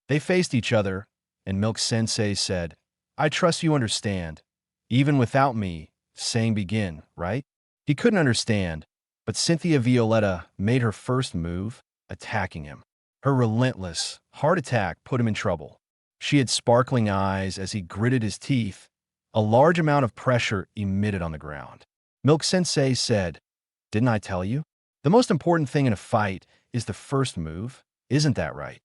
They faced each other, and Milk Sensei said, "I trust you understand. Even without me saying begin, right?" He couldn't understand, but Cynthia Violetta made her first move, attacking him. Her relentless, hard attack put him in trouble. She had sparkling eyes as he gritted his teeth. A large amount of pressure emitted on the ground. Milk Sensei said, "Didn't I tell you? The most important thing in a fight is the first move. Isn't that right?"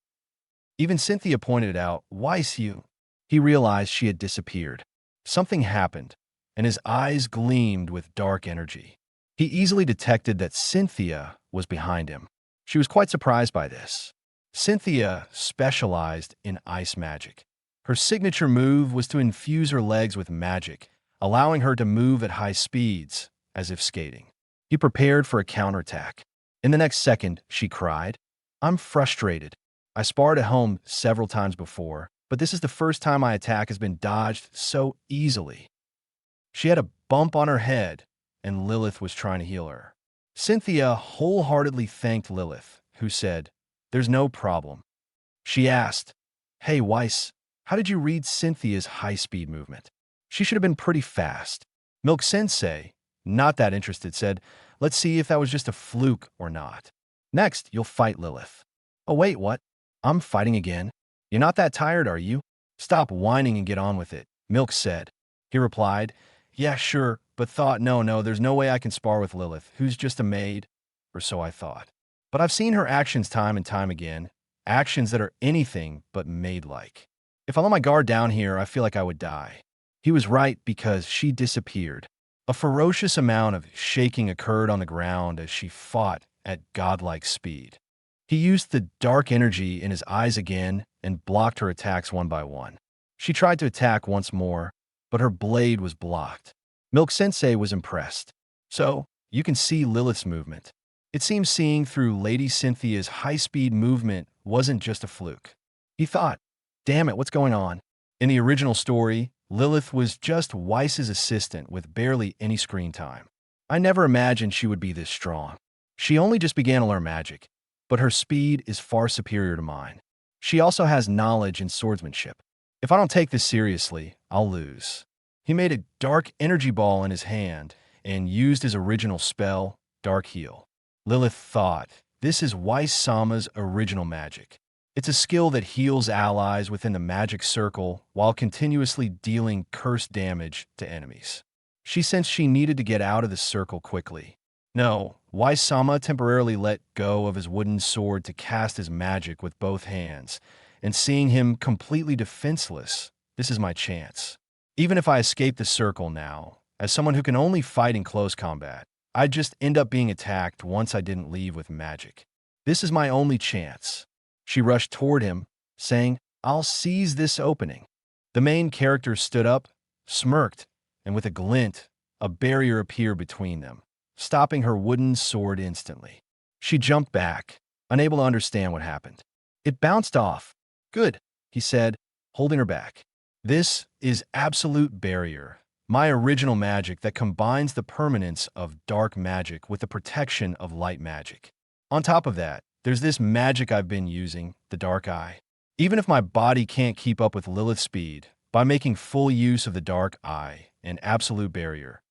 Even Cynthia pointed it out, "Why you?" He realized she had disappeared. Something happened, and his eyes gleamed with dark energy. He easily detected that Cynthia was behind him. She was quite surprised by this. Cynthia specialized in ice magic. Her signature move was to infuse her legs with magic, allowing her to move at high speeds, as if skating. He prepared for a counterattack. In the next second, she cried, "I'm frustrated. I sparred at home several times before, but this is the first time my attack has been dodged so easily." She had a bump on her head, and Lilith was trying to heal her. Cynthia wholeheartedly thanked Lilith, who said, "There's no problem." She asked, "Hey, Weiss, how did you read Cynthia's high-speed movement? She should have been pretty fast." Milk Sensei, not that interested, said, "Let's see if that was just a fluke or not. Next, you'll fight Lilith." "Oh, wait, what? I'm fighting again? You're not that tired, are you? Stop whining and get on with it," Milk said. He replied, "Yeah, sure, but thought, no, there's no way I can spar with Lilith, who's just a maid." Or so I thought. But I've seen her actions time and time again, actions that are anything but maid-like. If I let my guard down here, I feel like I would die. He was right because she disappeared. A ferocious amount of shaking occurred on the ground as she fought at godlike speed. He used the dark energy in his eyes again and blocked her attacks one by one. She tried to attack once more, but her blade was blocked. Milk Sensei was impressed. "So, you can see Lilith's movement." It seems seeing through Lady Cynthia's high-speed movement wasn't just a fluke. He thought, "Damn it, what's going on?" In the original story, Lilith was just Weiss's assistant with barely any screen time. I never imagined she would be this strong. She only just began to learn magic, but her speed is far superior to mine. She also has knowledge in swordsmanship. If I don't take this seriously, I'll lose. He made a dark energy ball in his hand and used his original spell, Dark Heal. Lilith thought, this is Weiss-sama's original magic. It's a skill that heals allies within the magic circle while continuously dealing curse damage to enemies. She sensed she needed to get out of the circle quickly. No, Weiss-sama temporarily let go of his wooden sword to cast his magic with both hands, and seeing him completely defenseless, this is my chance. Even if I escape the circle now, as someone who can only fight in close combat, I'd just end up being attacked once I didn't leave with magic. This is my only chance. She rushed toward him, saying, "I'll seize this opening." The main character stood up, smirked, and with a glint, a barrier appeared between them, stopping her wooden sword instantly. She jumped back, unable to understand what happened. It bounced off. "Good," he said, holding her back. "This is Absolute Barrier, my original magic that combines the permanence of dark magic with the protection of light magic. On top of that, there's this magic I've been using, the Dark Eye. Even if my body can't keep up with Lilith's speed, by making full use of the Dark Eye and Absolute Barrier,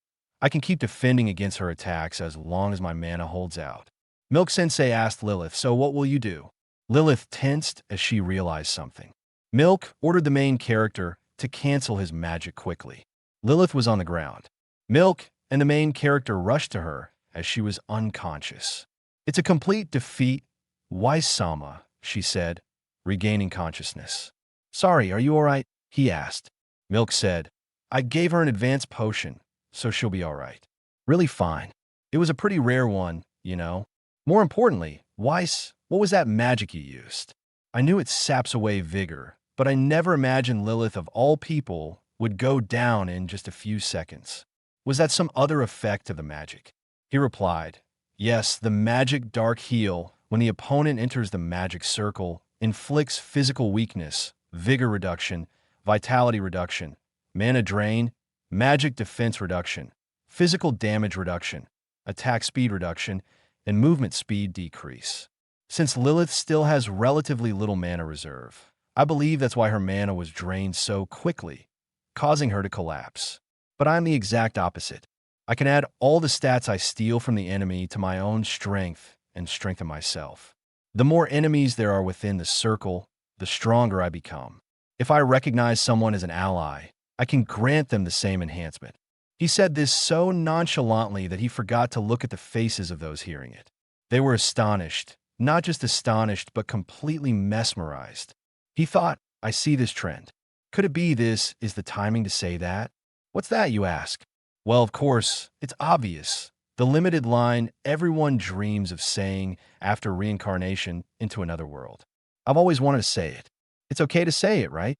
I can keep defending against her attacks as long as my mana holds out." Milk Sensei asked Lilith, "So what will you do?" Lilith tensed as she realized something. Milk ordered the main character to cancel his magic quickly. Lilith was on the ground. Milk and the main character rushed to her as she was unconscious. "It's a complete defeat, Weiss-sama," she said, regaining consciousness. "Sorry, are you all right?" he asked. Milk said, "I gave her an advanced potion, so she'll be all right." "Really fine. It was a pretty rare one, you know. More importantly, Weiss, what was that magic you used? I knew it saps away vigor, but I never imagined Lilith of all people would go down in just a few seconds. Was that some other effect of the magic?" He replied, "Yes, the magic Dark Heal, when the opponent enters the magic circle, inflicts physical weakness, vigor reduction, vitality reduction, mana drain, magic defense reduction, physical damage reduction, attack speed reduction, and movement speed decrease. Since Lilith still has relatively little mana reserve, I believe that's why her mana was drained so quickly, causing her to collapse. But I'm the exact opposite. I can add all the stats I steal from the enemy to my own strength and strengthen myself. The more enemies there are within the circle, the stronger I become. If I recognize someone as an ally, I can grant them the same enhancement." He said this so nonchalantly that he forgot to look at the faces of those hearing it. They were astonished, not just astonished, but completely mesmerized. He thought, I see this trend. Could it be this is the timing to say that? What's that, you ask? Well, of course, it's obvious. The limited line everyone dreams of saying after reincarnation into another world. I've always wanted to say it. It's okay to say it, right?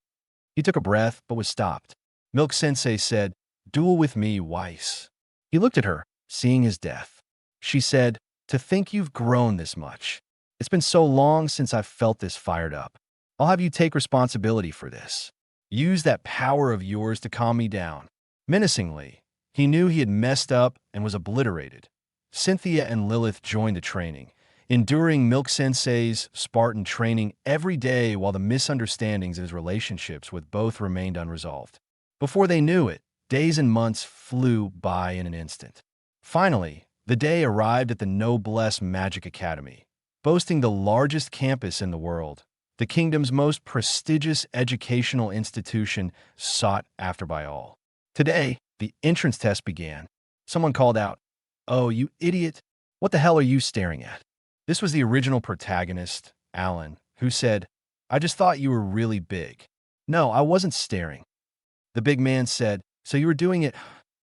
He took a breath, but was stopped. Milk Sensei said, "Duel with me, Weiss." He looked at her, seeing his death. She said, "To think you've grown this much. It's been so long since I've felt this fired up. I'll have you take responsibility for this. Use that power of yours to calm me down." Menacingly, he knew he had messed up and was obliterated. Cynthia and Lilith joined the training, enduring Milk Sensei's Spartan training every day while the misunderstandings of his relationships with both remained unresolved. Before they knew it, days and months flew by in an instant. Finally, the day arrived at the Noblesse Magic Academy, boasting the largest campus in the world, the kingdom's most prestigious educational institution sought after by all. Today, the entrance test began. Someone called out, "Oh, you idiot! What the hell are you staring at?" This was the original protagonist, Alan, who said, "I just thought you were really big." "No, I wasn't staring." The big man said, "So you were doing it."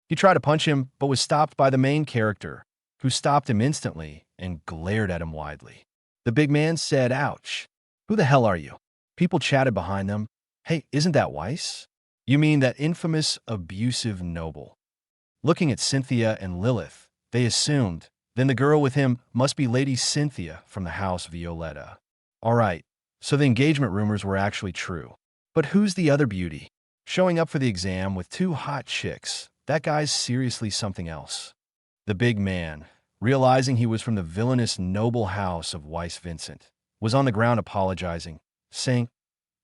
He tried to punch him, but was stopped by the main character, who stopped him instantly and glared at him widely. The big man said, "Ouch. Who the hell are you?" People chatted behind them. "Hey, isn't that Weiss? You mean that infamous, abusive noble?" Looking at Cynthia and Lilith, they assumed, then the girl with him must be Lady Cynthia from the House Violetta. All right, so the engagement rumors were actually true. But who's the other beauty? Showing up for the exam with two hot chicks, that guy's seriously something else. The big man, realizing he was from the villainous noble house of Weiss Vincent, was on the ground apologizing, saying,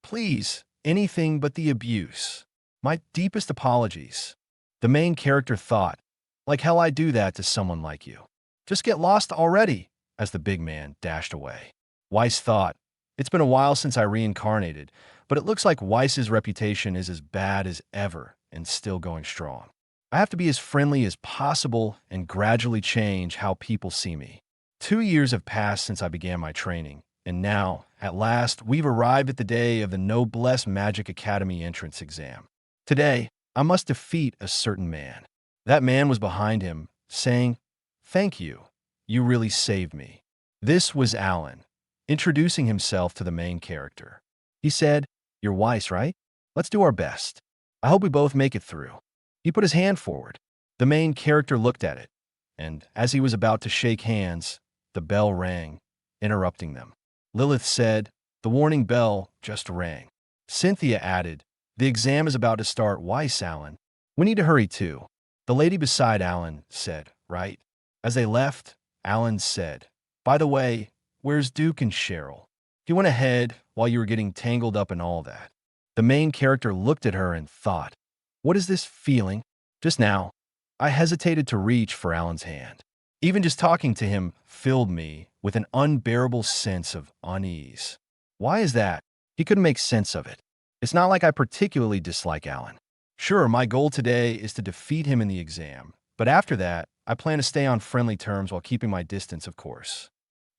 "Please, anything but the abuse. My deepest apologies." The main character thought, "Like hell I do that to someone like you. Just get lost already," as the big man dashed away. Weiss thought, "It's been a while since I reincarnated, but it looks like Weiss's reputation is as bad as ever and still going strong. I have to be as friendly as possible and gradually change how people see me." 2 years have passed since I began my training, and now, at last, we've arrived at the day of the Noblesse Magic Academy entrance exam. Today, I must defeat a certain man. That man was behind him, saying, "Thank you. You really saved me." This was Alan, introducing himself to the main character. He said, "You're Weiss, right? Let's do our best. I hope we both make it through." He put his hand forward. The main character looked at it, and as he was about to shake hands, the bell rang, interrupting them. Lilith said, "The warning bell just rang." Cynthia added, "The exam is about to start. Weiss, Alan. We need to hurry too." The lady beside Alan said, "Right." As they left, Alan said, "By the way, where's Duke and Cheryl? He went ahead while you were getting tangled up in all that." The main character looked at her and thought, "What is this feeling?" Just now, I hesitated to reach for Alan's hand. Even just talking to him filled me with an unbearable sense of unease. Why is that? He couldn't make sense of it. It's not like I particularly dislike Alan. Sure, my goal today is to defeat him in the exam, but after that, I plan to stay on friendly terms while keeping my distance, of course.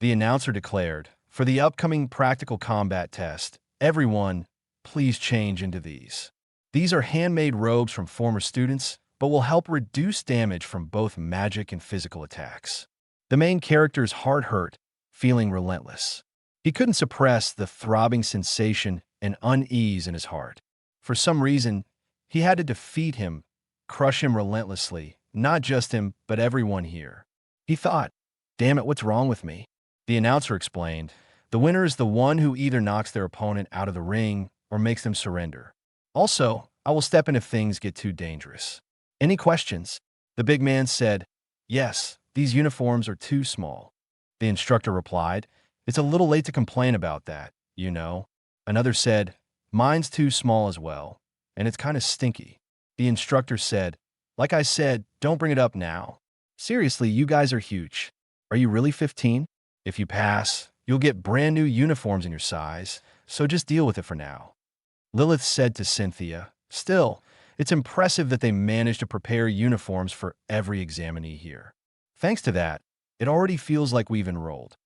The announcer declared, "For the upcoming practical combat test, everyone, please change into these. These are handmade robes from former students, but will help reduce damage from both magic and physical attacks." The main character's heart hurt, feeling relentless. He couldn't suppress the throbbing sensation and unease in his heart. For some reason, he had to defeat him, crush him relentlessly, not just him, but everyone here. He thought, "Damn it, what's wrong with me?" The announcer explained, "The winner is the one who either knocks their opponent out of the ring or makes them surrender. Also, I will step in if things get too dangerous. Any questions?" The big man said, "Yes, these uniforms are too small." The instructor replied, "It's a little late to complain about that, you know." Another said, "Mine's too small as well, and it's kind of stinky." The instructor said, "Like I said, don't bring it up now. Seriously, you guys are huge. Are you really 15? If you pass, you'll get brand new uniforms in your size, so just deal with it for now." Lilith said to Cynthia, "Still, it's impressive that they managed to prepare uniforms for every examinee here. Thanks to that, it already feels like we've enrolled."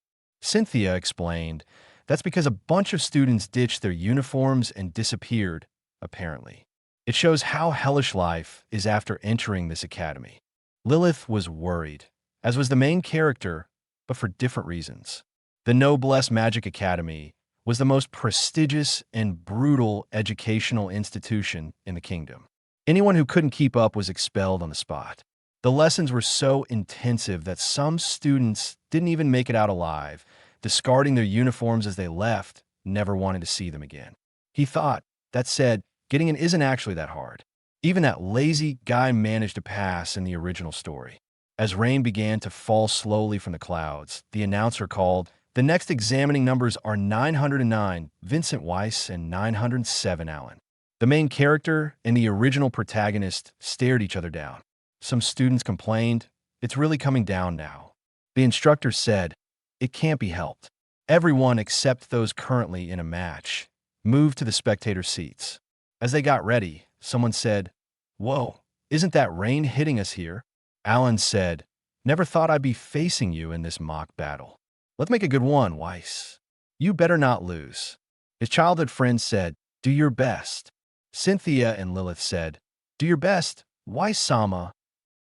Cynthia explained, "That's because a bunch of students ditched their uniforms and disappeared, apparently. It shows how hellish life is after entering this academy. Lilith was worried, as was the main character, but for different reasons. The Noblesse Magic Academy was the most prestigious and brutal educational institution in the kingdom. Anyone who couldn't keep up was expelled on the spot. The lessons were so intensive that some students didn't even make it out alive, discarding their uniforms as they left, never wanting to see them again. He thought, that said, getting in isn't actually that hard. Even that lazy guy managed to pass in the original story. As rain began to fall slowly from the clouds, the announcer called, "The next examining numbers are 909, Vincent Weiss, and 907, Alan." The main character and the original protagonist stared each other down. Some students complained, "It's really coming down now." The instructor said, "It can't be helped." Everyone except those currently in a match moved to the spectator seats. As they got ready, someone said, "Whoa, isn't that rain hitting us here?" Alan said, "Never thought I'd be facing you in this mock battle. Let's make a good one, Weiss. You better not lose." His childhood friend said, "Do your best." Cynthia and Lilith said, "Do your best, Weiss-sama."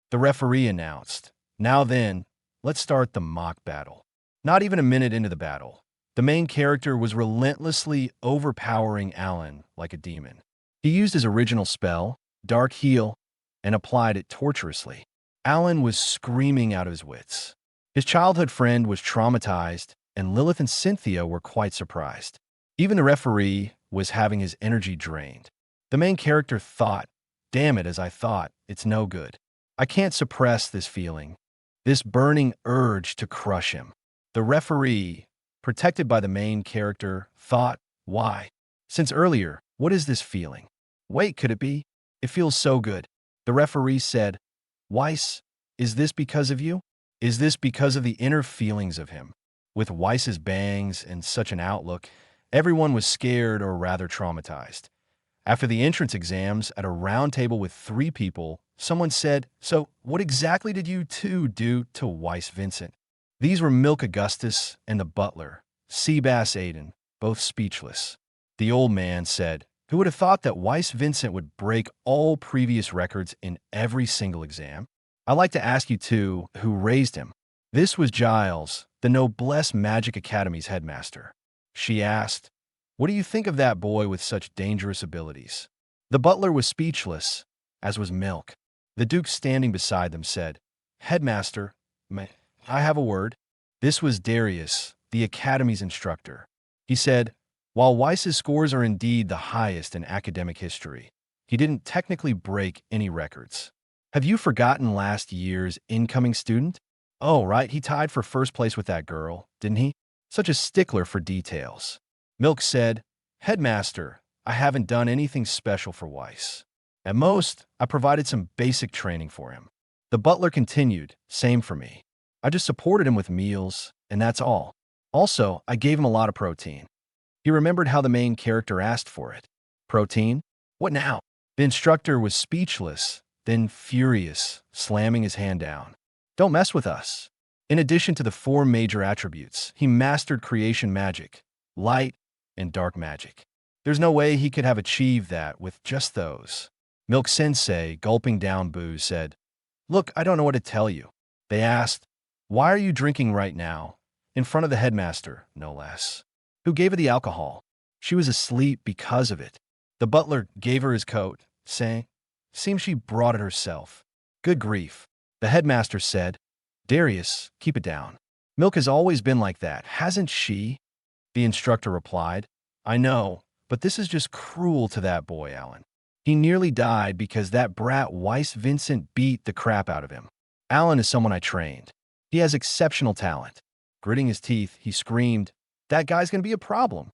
The referee announced, "Now then, let's start the mock battle." Not even a minute into the battle, the main character was relentlessly overpowering Alan like a demon. He used his original spell, Dark Heal, and applied it torturously. Alan was screaming out of his wits. His childhood friend was traumatized, and Lilith and Cynthia were quite surprised. Even the referee was having his energy drained. The main character thought, "Damn it, as I thought, it's no good. I can't suppress this feeling, this burning urge to crush him." The referee, protected by the main character, thought, "Why? Since earlier, what is this feeling? Wait, could it be? It feels so good." The referee said, "Weiss, is this because of you? Is this because of the inner feelings of him?" With Weiss's bangs and such an outlook, everyone was scared or rather traumatized. After the entrance exams, at a round table with 3 people, someone said, "So, what exactly did you two do to Weiss Vincent?" These were Milk Augustus and the butler, Seabass Aiden, both speechless. The old man said, "Who would have thought that Weiss Vincent would break all previous records in every single exam? I'd like to ask you two who raised him." This was Giles, the Noblesse Magic Academy's headmaster. She asked, "What do you think of that boy with such dangerous abilities?" The butler was speechless, as was Milk. The Duke standing beside them said, "Headmaster, may I have a word?" This was Darius, the Academy's instructor. He said, "While Weiss's scores are indeed the highest in academic history, he didn't technically break any records. Have you forgotten last year's incoming student? Oh, right, he tied for first place with that girl, didn't he? Such a stickler for details." Milk said, "Headmaster, I haven't done anything special for Weiss. At most, I provided some basic training for him." The butler continued, "Same for me. I just supported him with meals, and that's all. Also, I gave him a lot of protein." He remembered how the main character asked for it. "Protein? What now?" The instructor was speechless, then furious, slamming his hand down. "Don't mess with us." In addition to the 4 major attributes, he mastered creation magic, light, and dark magic. There's no way he could have achieved that with just those. Milk Sensei, gulping down booze, said, "Look, I don't know what to tell you." They asked, "Why are you drinking right now?" In front of the headmaster, no less. "Who gave her the alcohol?" "She was asleep because of it." The butler gave her his coat, saying, "Seems she brought it herself." "Good grief." The headmaster said, "Darius, keep it down. Milk has always been like that, hasn't she?" The instructor replied, "I know, but this is just cruel to that boy, Alan. He nearly died because that brat Weiss Vincent beat the crap out of him. Alan is someone I trained. He has exceptional talent." Gritting his teeth, he screamed, "That guy's going to be a problem."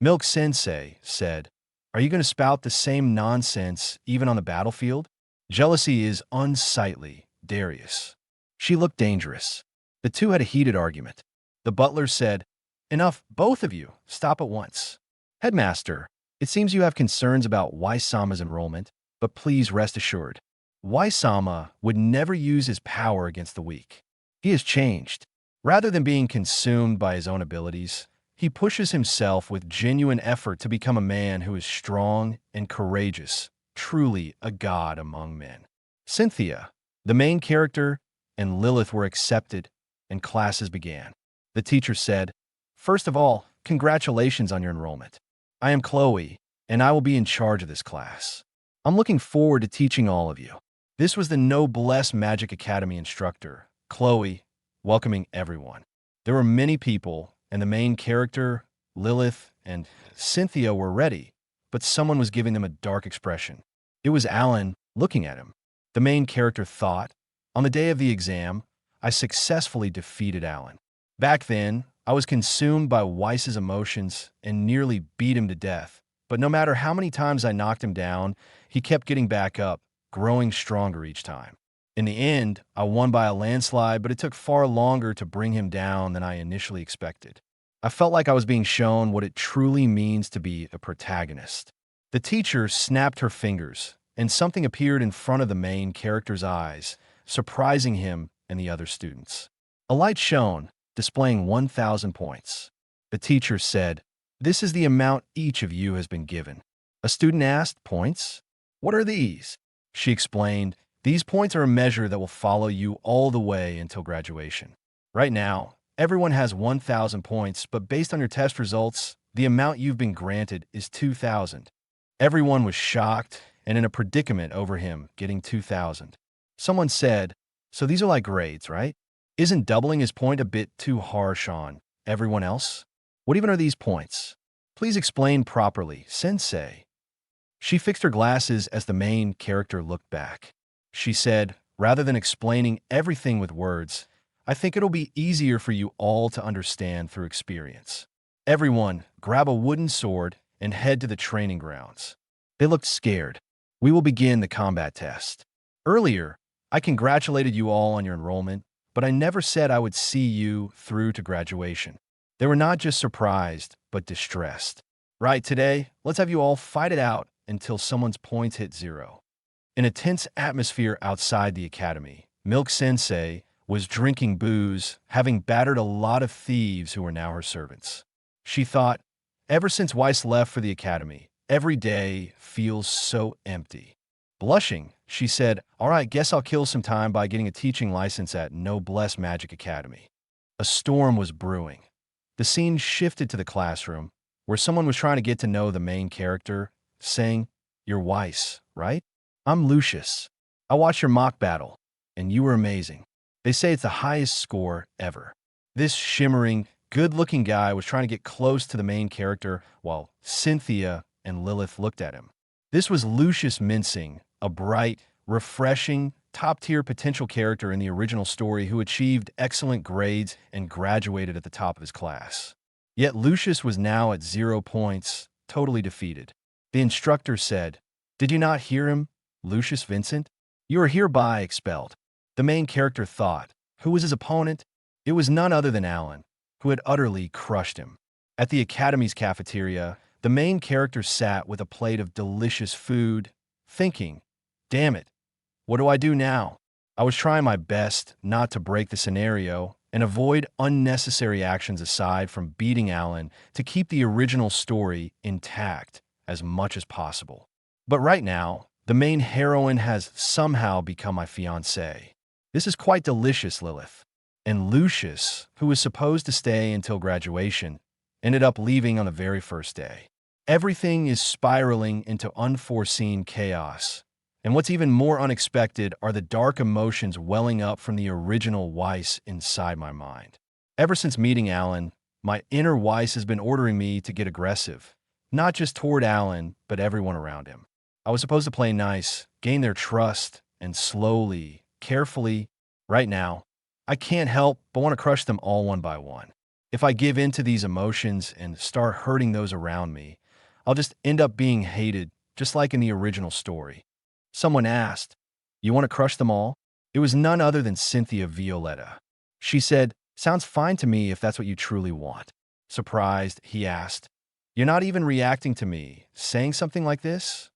Milk Sensei said, "Are you going to spout the same nonsense even on the battlefield? Jealousy is unsightly, Darius." She looked dangerous. The two had a heated argument. The butler said, "Enough, both of you. Stop at once. Headmaster, it seems you have concerns about Weiss-sama's enrollment, but please rest assured. Weiss-sama would never use his power against the weak. He has changed. Rather than being consumed by his own abilities, He pushes himself with genuine effort to become a man who is strong and courageous, truly a god among men. Cynthia, the main character, and Lilith were accepted, and classes began. The teacher said, "First of all, congratulations on your enrollment. I am Chloe, and I will be in charge of this class. I'm looking forward to teaching all of you." This was the Noblesse Magic Academy instructor, Chloe, welcoming everyone. There were many people, and the main character, Lilith, and Cynthia were ready, but someone was giving them a dark expression. It was Alan looking at him. The main character thought, "On the day of the exam, I successfully defeated Alan. Back then, I was consumed by Weiss's emotions and nearly beat him to death. But no matter how many times I knocked him down, he kept getting back up, growing stronger each time. In the end, I won by a landslide, but it took far longer to bring him down than I initially expected. I felt like I was being shown what it truly means to be a protagonist." The teacher snapped her fingers, and something appeared in front of the main character's eyes, surprising him and the other students. A light shone, displaying 1,000 points. The teacher said, "This is the amount each of you has been given." A student asked, "Points? What are these?" She explained, "These points are a measure that will follow you all the way until graduation. Right now, everyone has 1,000 points, but based on your test results, the amount you've been granted is 2,000. Everyone was shocked and in a predicament over him getting 2,000. Someone said, "So these are like grades, right? Isn't doubling his point a bit too harsh on everyone else? What even are these points? Please explain properly, sensei." She fixed her glasses as the main character looked back. She said, "Rather than explaining everything with words, I think it'll be easier for you all to understand through experience. Everyone, grab a wooden sword and head to the training grounds." They looked scared. "We will begin the combat test. Earlier, I congratulated you all on your enrollment, but I never said I would see you through to graduation." They were not just surprised, but distressed. "Right, today, let's have you all fight it out until someone's points hit 0. In a tense atmosphere outside the academy, Milk Sensei was drinking booze, having battered a lot of thieves who were now her servants. She thought, "Ever since Weiss left for the academy, every day feels so empty." Blushing, she said, "All right, guess I'll kill some time by getting a teaching license at Noblesse Magic Academy." A storm was brewing. The scene shifted to the classroom, where someone was trying to get to know the main character, saying, "You're Weiss, right? I'm Lucius. I watched your mock battle, and you were amazing. They say it's the highest score ever." This shimmering, good-looking guy was trying to get close to the main character while Cynthia and Lilith looked at him. This was Lucius Mincing, a bright, refreshing, top-tier potential character in the original story who achieved excellent grades and graduated at the top of his class. Yet Lucius was now at 0 points, totally defeated. The instructor said, "Did you not hear him, Lucius Vincent? You are hereby expelled." The main character thought, who was his opponent? It was none other than Alan, who had utterly crushed him. At the academy's cafeteria, the main character sat with a plate of delicious food, thinking, "Damn it, what do I do now?" I was trying my best not to break the scenario and avoid unnecessary actions aside from beating Alan to keep the original story intact as much as possible. But right now, the main heroine has somehow become my fiancée. This is quite delicious, Lilith. And Lucius, who was supposed to stay until graduation, ended up leaving on the very first day. Everything is spiraling into unforeseen chaos. And what's even more unexpected are the dark emotions welling up from the original Weiss inside my mind. Ever since meeting Alan, my inner Weiss has been ordering me to get aggressive, not just toward Alan, but everyone around him. I was supposed to play nice, gain their trust, and slowly, carefully, right now, I can't help but want to crush them all one by one. If I give in to these emotions and start hurting those around me, I'll just end up being hated, just like in the original story. Someone asked, "You want to crush them all?" It was none other than Cynthia Violetta. She said, "Sounds fine to me if that's what you truly want." Surprised, he asked, "You're not even reacting to me, saying something like this?"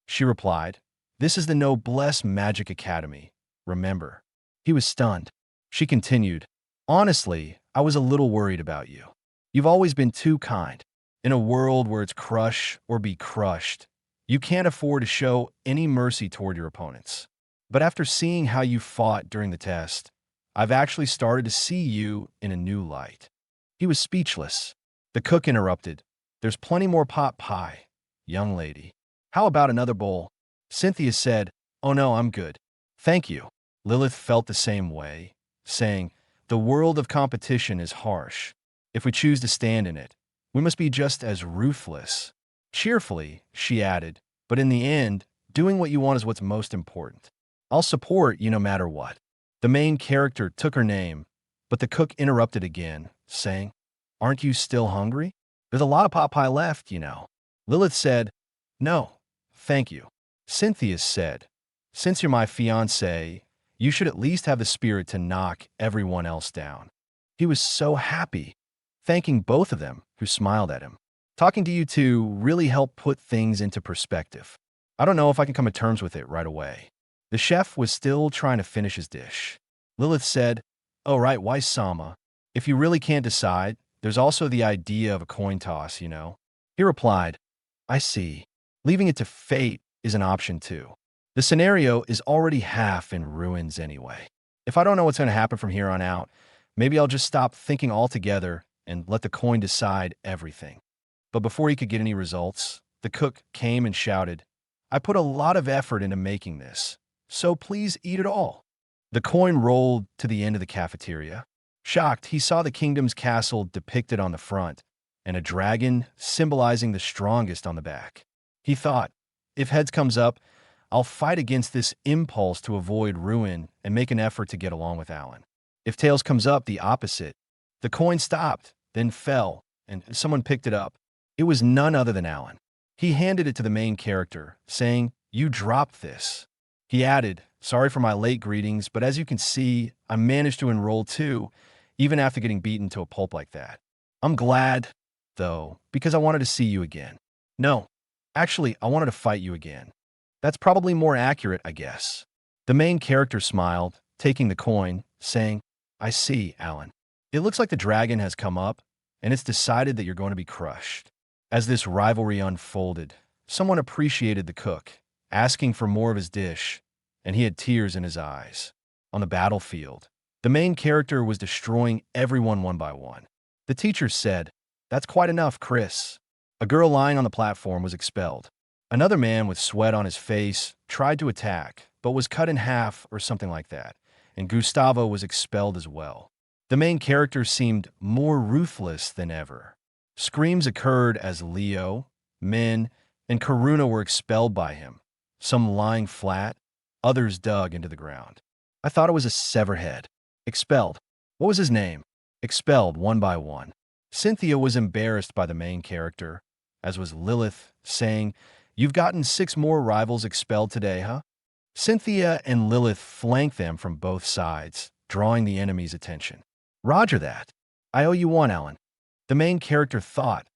She replied, "This is the Noblesse Magic Academy, remember." He was stunned. She continued, "Honestly, I was a little worried about you. You've always been too kind. In a world where it's crush or be crushed, you can't afford to show any mercy toward your opponents. But after seeing how you fought during the test, I've actually started to see you in a new light." He was speechless. The cook interrupted. "There's plenty more pot pie, young lady. How about another bowl?" Cynthia said, "Oh no, I'm good. Thank you." Lilith felt the same way, saying, "The world of competition is harsh. If we choose to stand in it, we must be just as ruthless." Cheerfully, she added, "But in the end, doing what you want is what's most important. I'll support you no matter what." The main character took her name, but the cook interrupted again, saying, "Aren't you still hungry? There's a lot of pot pie left, you know." Lilith said, "No, thank you." Cynthia said, "Since you're my fiancé, you should at least have the spirit to knock everyone else down." He was so happy, thanking both of them, who smiled at him. "Talking to you two really helped put things into perspective. I don't know if I can come to terms with it right away." The chef was still trying to finish his dish. Lilith said, "Oh right, why Sama? If you really can't decide, there's also the idea of a coin toss, you know." He replied, "I see. Leaving it to fate is an option too. The scenario is already half in ruins anyway. If I don't know what's going to happen from here on out, maybe I'll just stop thinking altogether and let the coin decide everything." But before he could get any results, the cook came and shouted, "I put a lot of effort into making this, so please eat it all." The coin rolled to the end of the cafeteria. Shocked, he saw the kingdom's castle depicted on the front and a dragon symbolizing the strongest on the back. He thought, if heads comes up, I'll fight against this impulse to avoid ruin and make an effort to get along with Alan. If tails comes up, the opposite. The coin stopped, then fell, and someone picked it up. It was none other than Alan. He handed it to the main character, saying, "You dropped this." He added, "Sorry for my late greetings, but as you can see, I managed to enroll too, even after getting beaten to a pulp like that. I'm glad, though, because I wanted to see you again. No, actually, I wanted to fight you again. That's probably more accurate, I guess." The main character smiled, taking the coin, saying, "I see, Alan. It looks like the dragon has come up, and it's decided that you're going to be crushed." As this rivalry unfolded, someone appreciated the cook, asking for more of his dish, and he had tears in his eyes. On the battlefield, the main character was destroying everyone one by one. The teacher said, "That's quite enough, Chris." A girl lying on the platform was expelled. Another man with sweat on his face tried to attack, but was cut in half or something like that, and Gustavo was expelled as well. The main character seemed more ruthless than ever. Screams occurred as Leo, Min, and Karuna were expelled by him, some lying flat, others dug into the ground. I thought it was a severhead. Expelled. What was his name? Expelled one by one. Cynthia was embarrassed by the main character, as was Lilith, saying, "You've gotten 6 more rivals expelled today, huh?" Cynthia and Lilith flanked them from both sides, drawing the enemy's attention. "Roger that. I owe you one, Alan." The main character thought,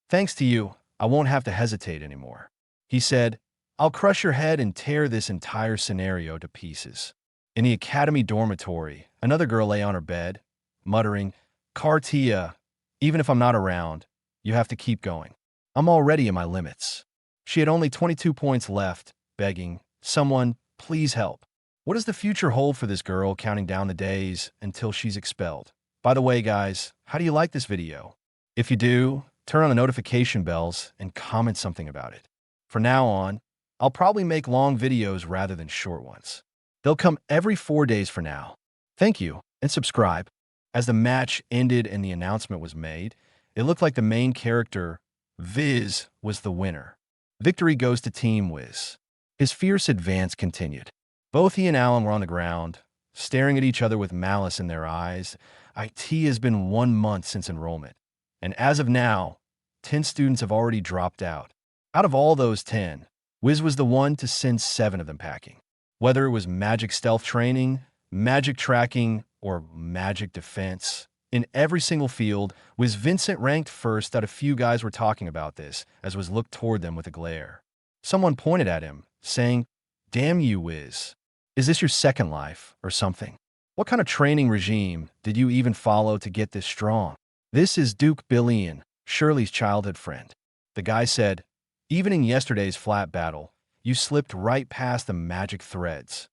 "Thanks to you, I won't have to hesitate anymore." He said, "I'll crush your head and tear this entire scenario to pieces." In the academy dormitory, another girl lay on her bed, muttering, "Cartia, even if I'm not around, you have to keep going. I'm already at my limits." She had only 22 points left, begging, "Someone, please help." What does the future hold for this girl counting down the days until she's expelled? By the way, guys, how do you like this video? If you do, turn on the notification bells and comment something about it. From now on, I'll probably make long videos rather than short ones. They'll come every 4 days for now. Thank you, and subscribe. As the match ended and the announcement was made, it looked like the main character, Viz, was the winner. Victory goes to Team Wiz. His fierce advance continued. Both he and Alan were on the ground, staring at each other with malice in their eyes. IT has been 1 month since enrollment, and as of now, 10 students have already dropped out. Out of all those 10, Wiz was the one to send 7 of them packing. Whether it was magic stealth training, magic tracking, or magic defense, in every single field, Wiz Vincent ranked first that a few guys were talking about this, as Wiz looked toward them with a glare. Someone pointed at him, saying, "Damn you, Wiz. Is this your second life, or something? What kind of training regime did you even follow to get this strong?" This is Duke Billion, Shirley's childhood friend. The guy said, even in yesterday's flat battle, you slipped right past the magic threads.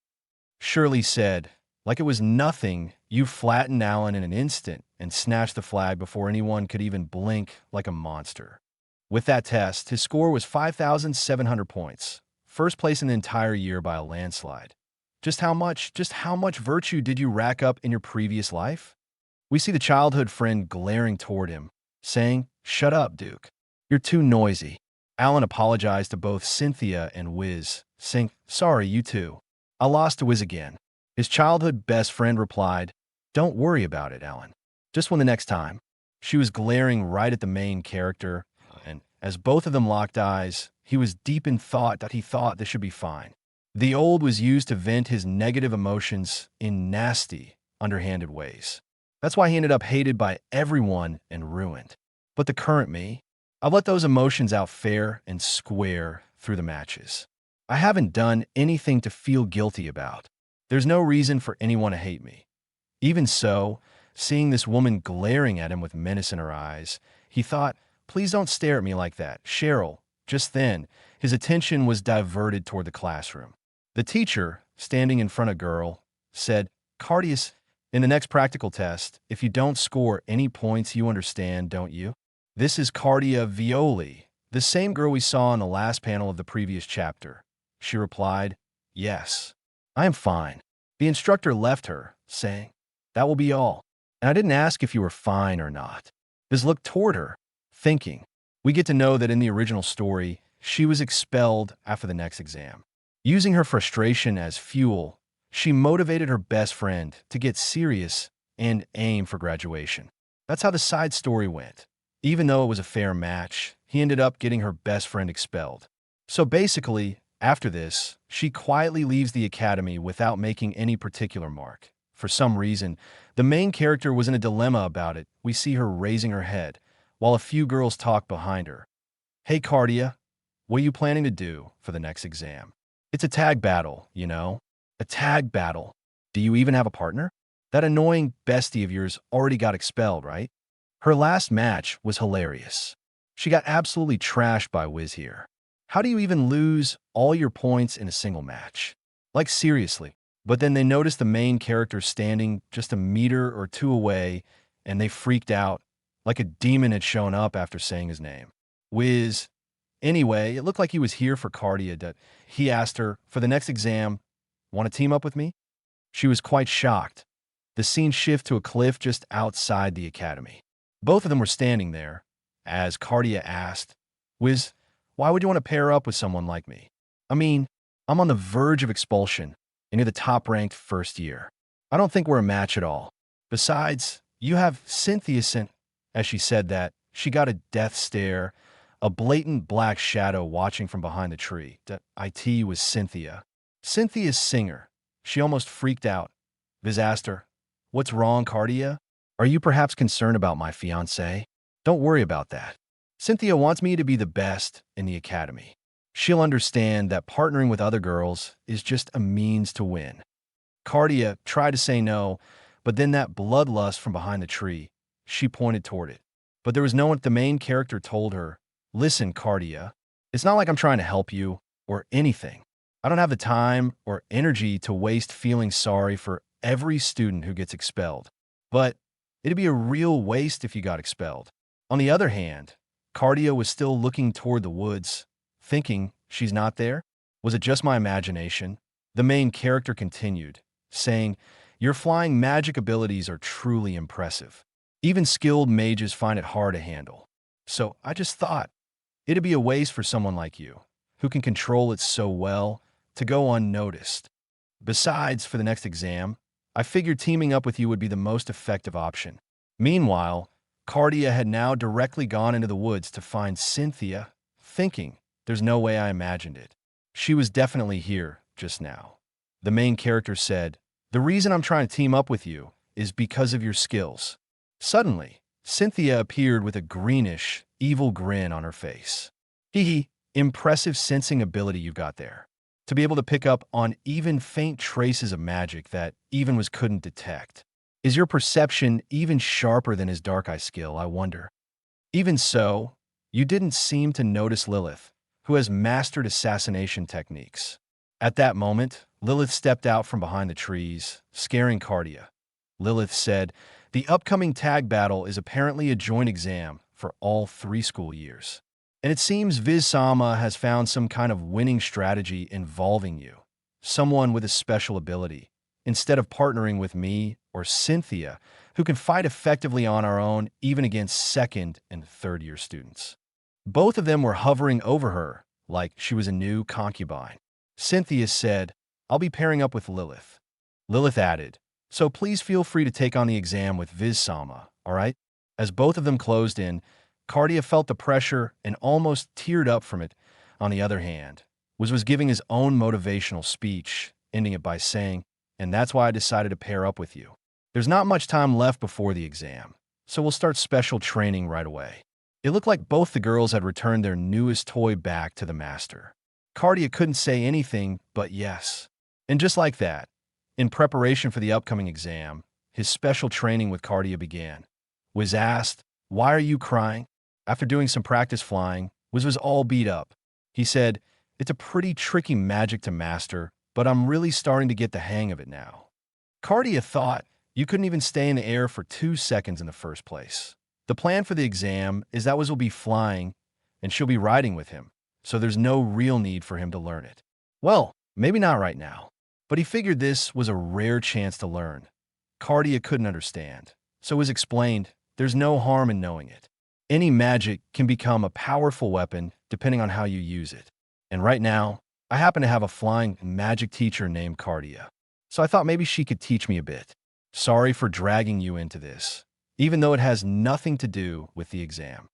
Shirley said, like it was nothing, you flattened Alan in an instant and snatched the flag before anyone could even blink like a monster. With that test, his score was 5,700 points, first place in the entire year by a landslide. Just how much virtue did you rack up in your previous life? We see the childhood friend glaring toward him, saying, shut up, Duke. You're too noisy. Alan apologized to both Cynthia and Wiz, saying, sorry, you too. I lost to Wiz again. His childhood best friend replied, don't worry about it, Alan. Just win the next time. She was glaring right at the main character, and as both of them locked eyes, he was deep in thought that he thought this should be fine. The old was used to vent his negative emotions in nasty, underhanded ways. That's why he ended up hated by everyone and ruined. But the current me, I've let those emotions out fair and square through the matches. I haven't done anything to feel guilty about. There's no reason for anyone to hate me. Even so, seeing this woman glaring at him with menace in her eyes, he thought, please don't stare at me like that, Cheryl. Just then, his attention was diverted toward the classroom. The teacher, standing in front of girl, said, Cardius, in the next practical test, if you don't score any points, you understand, don't you? This is Cardia Violi, the same girl we saw in the last panel of the previous chapter. She replied, yes, I am fine. The instructor left her, saying, that will be all. And I didn't ask if you were fine or not. Biz looked toward her, thinking. We get to know that in the original story, she was expelled after the next exam. Using her frustration as fuel, she motivated her best friend to get serious and aim for graduation. That's how the side story went. Even though it was a fair match, he ended up getting her best friend expelled. So basically, after this, she quietly leaves the academy without making any particular mark. For some reason, the main character was in a dilemma about it. We see her raising her head, while a few girls talk behind her. Hey, Cardia, what are you planning to do for the next exam? It's a tag battle, you know? A tag battle. Do you even have a partner? That annoying bestie of yours already got expelled, right? Her last match was hilarious. She got absolutely trashed by Wiz here. How do you even lose all your points in a single match? Like, seriously. But then they noticed the main character standing just a meter or two away, and they freaked out, like a demon had shown up after saying his name. Wiz. Anyway, it looked like he was here for Cardia. He asked her, for the next exam, want to team up with me? She was quite shocked. The scene shifted to a cliff just outside the academy. Both of them were standing there, as Cardia asked, Wiz, why would you want to pair up with someone like me? I mean, I'm on the verge of expulsion, and you're the top-ranked first year. I don't think we're a match at all. Besides, you have Cynthia sent. As she said that, she got a death stare, a blatant black shadow watching from behind the tree. It was Cynthia. Cynthia's singer. She almost freaked out. Viz asked her, what's wrong, Cardia? Are you perhaps concerned about my fiancé? Don't worry about that. Cynthia wants me to be the best in the academy. She'll understand that partnering with other girls is just a means to win. Cardia tried to say no, but then that bloodlust from behind the tree, she pointed toward it. But there was no one. The main character told her, listen, Cardia, it's not like I'm trying to help you or anything. I don't have the time or energy to waste feeling sorry for every student who gets expelled. But it'd be a real waste if you got expelled. On the other hand, Cardia was still looking toward the woods, thinking, she's not there? Was it just my imagination? The main character continued, saying, your flying magic abilities are truly impressive. Even skilled mages find it hard to handle. So I just thought, it'd be a waste for someone like you, who can control it so well, to go unnoticed. Besides, for the next exam, I figured teaming up with you would be the most effective option. Meanwhile, Cardia had now directly gone into the woods to find Cynthia, thinking, there's no way I imagined it. She was definitely here just now. The main character said, the reason I'm trying to team up with you is because of your skills. Suddenly, Cynthia appeared with a greenish, evil grin on her face. Hee, impressive sensing ability you've got there. To be able to pick up on even faint traces of magic that even couldn't detect. Is your perception even sharper than his dark eye skill, I wonder? Even so, you didn't seem to notice Lilith, who has mastered assassination techniques. At that moment, Lilith stepped out from behind the trees, scaring Cardia. Lilith said, "The upcoming tag battle is apparently a joint exam for all 3 school years. And it seems Viz-sama has found some kind of winning strategy involving you, someone with a special ability, instead of partnering with me or Cynthia, who can fight effectively on our own even against second and third-year students." Both of them were hovering over her like she was a new concubine. Cynthia said, "I'll be pairing up with Lilith." Lilith added, "So please feel free to take on the exam with Viz-sama, all right?" As both of them closed in, Cardia felt the pressure and almost teared up from it. On the other hand, was giving his own motivational speech, ending it by saying, "And that's why I decided to pair up with you. There's not much time left before the exam, so we'll start special training right away." It looked like both the girls had returned their newest toy back to the master. Cardia couldn't say anything but yes. And just like that, in preparation for the upcoming exam, his special training with Cardia began. Wiz asked, "Why are you crying?" After doing some practice flying, Wiz was all beat up. He said, "It's a pretty tricky magic to master, but I'm really starting to get the hang of it now." Cardia thought, "You couldn't even stay in the air for 2 seconds in the first place." The plan for the exam is that Wiz will be flying, and she'll be riding with him, so there's no real need for him to learn it. Well, maybe not right now, but he figured this was a rare chance to learn. Cardia couldn't understand, so Wiz explained, "There's no harm in knowing it. Any magic can become a powerful weapon depending on how you use it. And right now, I happen to have a flying magic teacher named Cardia, so I thought maybe she could teach me a bit. Sorry for dragging you into this, even though it has nothing to do with the exam."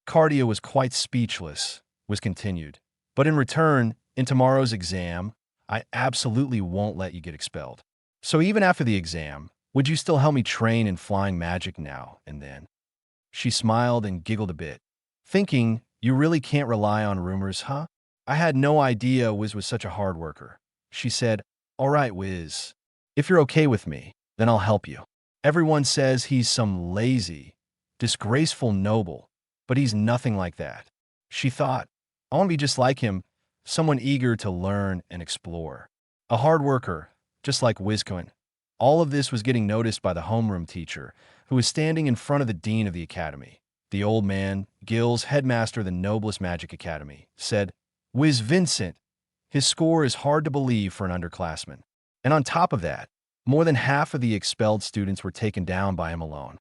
Cardia was quite speechless, Wiz continued. "But in return, in tomorrow's exam, I absolutely won't let you get expelled. So even after the exam, would you still help me train in flying magic now and then?" She smiled and giggled a bit, thinking, "You really can't rely on rumors, huh?" "I had no idea Wiz was such a hard worker." She said, "All right, Wiz. If you're okay with me, then I'll help you. Everyone says he's some lazy, disgraceful noble, but he's nothing like that." She thought, "I want to be just like him, someone eager to learn and explore. A hard worker, just like Wizcoin." All of this was getting noticed by the homeroom teacher, who was standing in front of the dean of the academy. The old man, Gil's headmaster of the noblest magic academy, said, "Wiz Vincent, his score is hard to believe for an underclassman. And on top of that, more than half of the expelled students were taken down by him alone."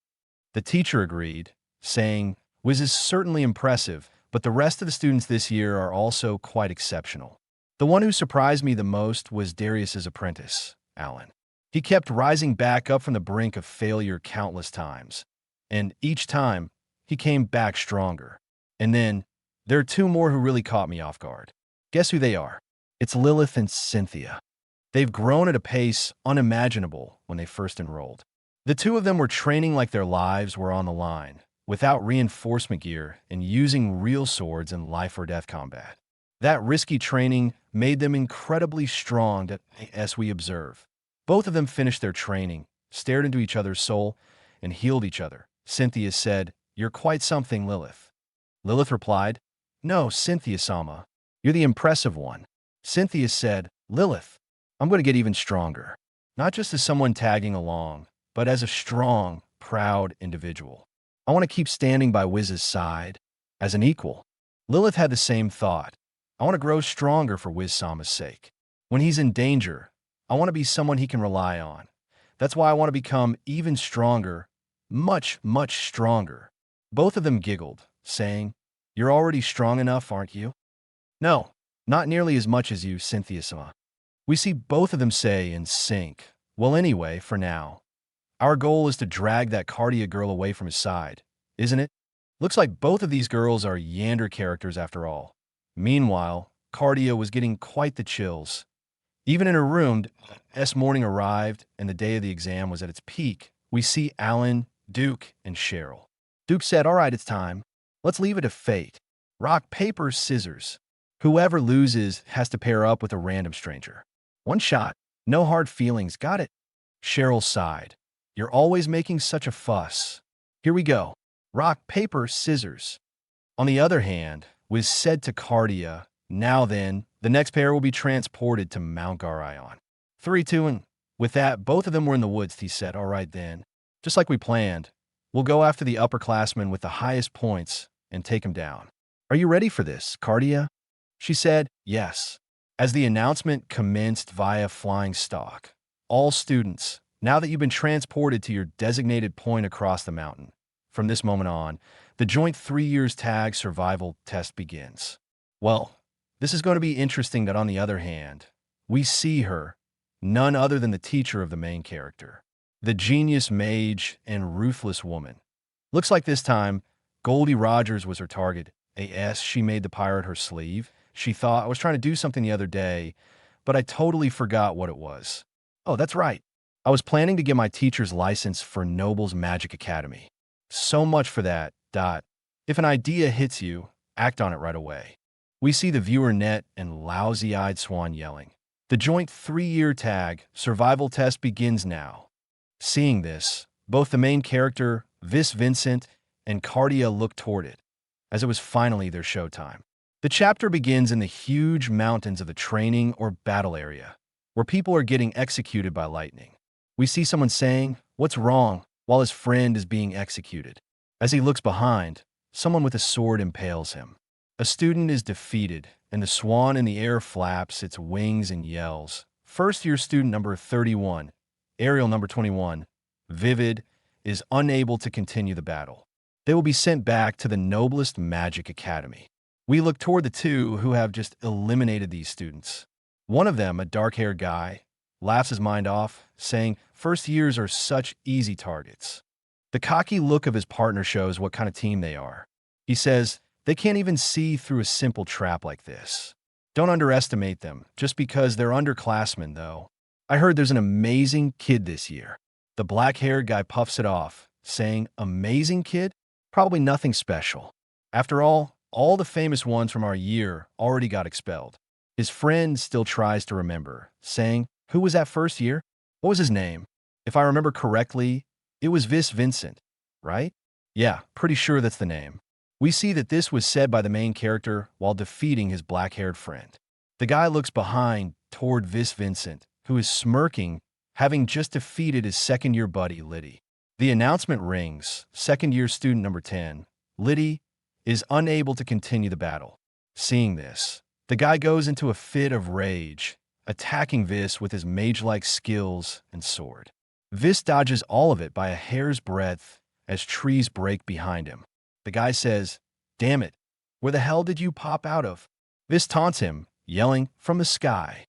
The teacher agreed, saying, "Wiz is certainly impressive, but the rest of the students this year are also quite exceptional. The one who surprised me the most was Darius's apprentice, Alan. He kept rising back up from the brink of failure countless times, and each time, he came back stronger. And then, there are 2 more who really caught me off guard. Guess who they are? It's Lilith and Cynthia. They've grown at a pace unimaginable when they first enrolled. The 2 of them were training like their lives were on the line, without reinforcement gear and using real swords in life-or-death combat. That risky training made them incredibly strong as we observe. Both of them finished their training, stared into each other's soul, and healed each other. Cynthia said, "You're quite something, Lilith." Lilith replied, "No, Cynthia-sama, you're the impressive one." Cynthia said, "Lilith, I'm going to get even stronger. Not just as someone tagging along, but as a strong, proud individual. I want to keep standing by Wiz's side, as an equal." Lilith had the same thought. "I want to grow stronger for Wiz-sama's sake. When he's in danger, I want to be someone he can rely on. That's why I want to become even stronger, much, much stronger." Both of them giggled, saying, "You're already strong enough, aren't you?" "No, not nearly as much as you, Cynthia-sama." We see both of them say in sync, "Well, anyway, for now, our goal is to drag that Cardia girl away from his side, isn't it?" Looks like both of these girls are Yander characters after all. Meanwhile, Cardia was getting quite the chills. Even in her room, as morning arrived and the day of the exam was at its peak, we see Alan, Duke, and Cheryl. Duke said, "All right, it's time. Let's leave it to fate. Rock, paper, scissors. Whoever loses has to pair up with a random stranger. One shot. No hard feelings, got it?" Cheryl sighed. You're always making such a fuss. Here we go. Rock, paper, scissors. On the other hand, was said to Cardia, now then, the next pair will be transported to Mount Garion. 3, 2, and with that, both of them were in the woods, he said. All right then. Just like we planned, we'll go after the upperclassmen with the highest points and take him down. Are you ready for this, Cardia? She said, yes. As the announcement commenced via flying stock, all students, now that you've been transported to your designated point across the mountain, from this moment on, the joint 3 years tag survival test begins. Well, this is going to be interesting that on the other hand, we see her, none other than the teacher of the main character, the genius mage and ruthless woman. Looks like this time, Goldie Rogers was her target. She made the pirate her sleeve. She thought, I was trying to do something the other day, but I totally forgot what it was. Oh, that's right. I was planning to get my teacher's license for Noble's Magic Academy. So much for that. If an idea hits you, act on it right away. We see the viewer net and lousy-eyed Swan yelling. The joint 3-year tag survival test begins now. Seeing this, both the main character, Vincent, and Cardia looked toward it, as it was finally their showtime. The chapter begins in the huge mountains of the training or battle area, where people are getting executed by lightning. We see someone saying, "What's wrong?" while his friend is being executed. As he looks behind, someone with a sword impales him. A student is defeated, and the swan in the air flaps its wings and yells. First-year student number 31, Ariel number 21, Vivid, is unable to continue the battle. They will be sent back to the Noblest Magic Academy. We look toward the two who have just eliminated these students. One of them, a dark-haired guy, laughs his mind off, saying, "First years are such easy targets." The cocky look of his partner shows what kind of team they are. He says, "They can't even see through a simple trap like this. Don't underestimate them, just because they're underclassmen, though. I heard there's an amazing kid this year." The black-haired guy puffs it off, saying, "Amazing kid? Probably nothing special. After all the famous ones from our year already got expelled." His friend still tries to remember, saying, "Who was that first year? What was his name? If I remember correctly, it was Vincent, right? Yeah, pretty sure that's the name." We see that this was said by the main character while defeating his black-haired friend. The guy looks behind toward Vincent, who is smirking, having just defeated his second-year buddy, Liddy. The announcement rings. Second-year student number 10, Liddy, is unable to continue the battle. Seeing this, the guy goes into a fit of rage, attacking Vis with his mage-like skills and sword. Vis dodges all of it by a hair's breadth as trees break behind him. The guy says, "Damn it, where the hell did you pop out of?" Vis taunts him, yelling, "From the sky."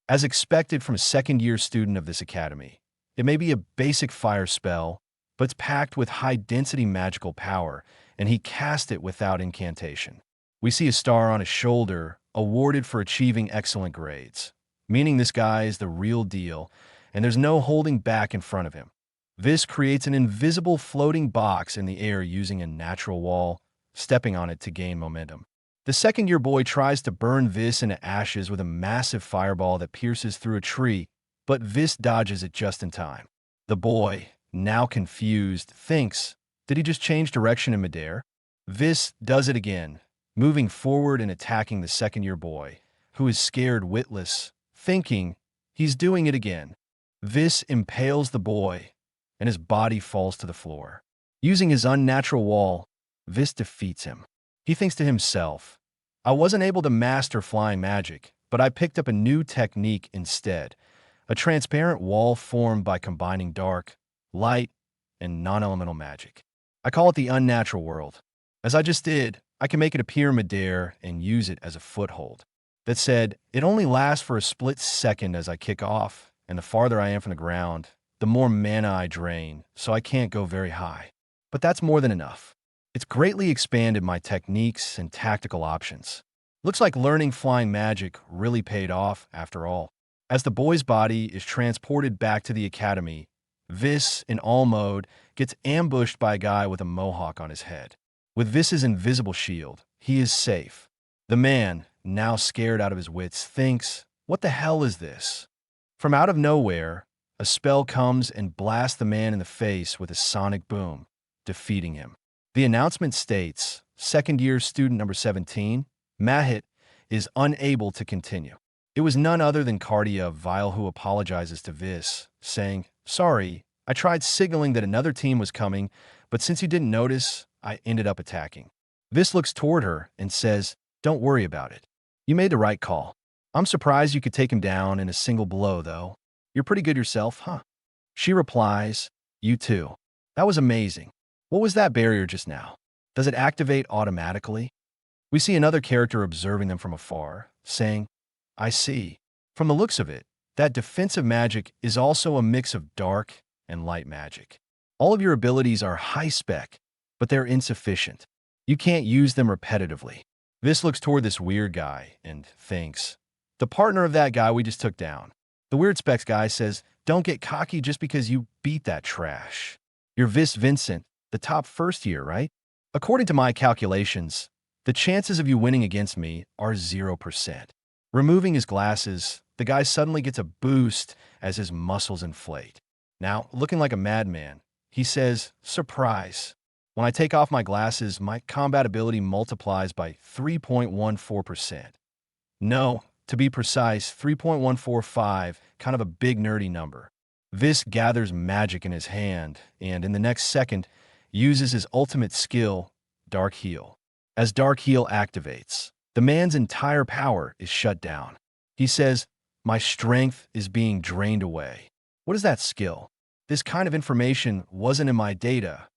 As expected from a second-year student of this academy, it may be a basic fire spell, but it's packed with high-density magical power, and he cast it without incantation. We see a star on his shoulder, awarded for achieving excellent grades, meaning this guy is the real deal, and there's no holding back in front of him. Vis creates an invisible floating box in the air using a natural wall, stepping on it to gain momentum. The second-year boy tries to burn Vis into ashes with a massive fireball that pierces through a tree, but Vis dodges it just in time. The boy, now confused, thinks, did he just change direction in midair? Vis does it again, moving forward and attacking the second-year boy, who is scared witless, thinking he's doing it again. Vis impales the boy, and his body falls to the floor. Using his unnatural wall, Vis defeats him. He thinks to himself, "I wasn't able to master flying magic, but I picked up a new technique instead, a transparent wall formed by combining dark, light, and non-elemental magic. I call it the unnatural world. As I just did, I can make it appear midair and use it as a foothold." That said, it only lasts for a split second as I kick off, and the farther I am from the ground, the more mana I drain, so I can't go very high. But that's more than enough. It's greatly expanded my techniques and tactical options. Looks like learning flying magic really paid off after all. As the boy's body is transported back to the academy, Vis, in all mode, gets ambushed by a guy with a mohawk on his head. With Vis's invisible shield, he is safe. The man, now scared out of his wits, thinks, "What the hell is this?" From out of nowhere, A spell comes and blasts the man in the face with a sonic boom, defeating him. The announcement states, second-year student number 17, Mahit, is unable to continue. It was none other than Cardia Vile who apologizes to Vis, saying, "Sorry, I tried signaling that another team was coming, but since you didn't notice, I ended up attacking." Vis looks toward her and says, "Don't worry about it. You made the right call. I'm surprised you could take him down in a single blow, though. You're pretty good yourself, huh?" She replies, "You too. That was amazing. What was that barrier just now? Does it activate automatically?" We see another character observing them from afar, saying, "I see. From the looks of it, that defensive magic is also a mix of dark and light magic. All of your abilities are high-spec, but they're insufficient. You can't use them repetitively." This looks toward this weird guy and thinks, "The partner of that guy we just took down." The weird specs guy says, "Don't get cocky just because you beat that trash. You're Vincent, the top first year, right? According to my calculations, the chances of you winning against me are 0%. Removing his glasses, the guy suddenly gets a boost as his muscles inflate. Now, looking like a madman, he says, "Surprise. When I take off my glasses, my combat ability multiplies by 3.14%. No, to be precise, 3.145, kind of a big nerdy number." Vis gathers magic in his hand and, in the next second, uses his ultimate skill, Dark Heal. As Dark Heal activates, the man's entire power is shut down. He says, "My strength is being drained away." What is that skill? This kind of information wasn't in my data.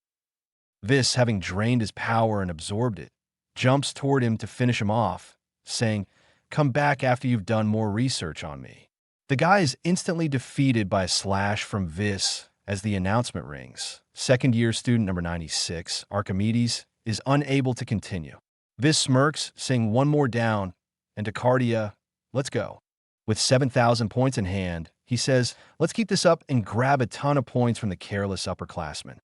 Vis, having drained his power and absorbed it, jumps toward him to finish him off, saying, "Come back after you've done more research on me." The guy is instantly defeated by a slash from Vis as the announcement rings. Second-year student number 96, Archimedes, is unable to continue. Vis smirks, saying one more down, and to Cardia, "Let's go." With 7,000 points in hand, he says, "Let's keep this up and grab a ton of points from the careless upperclassmen."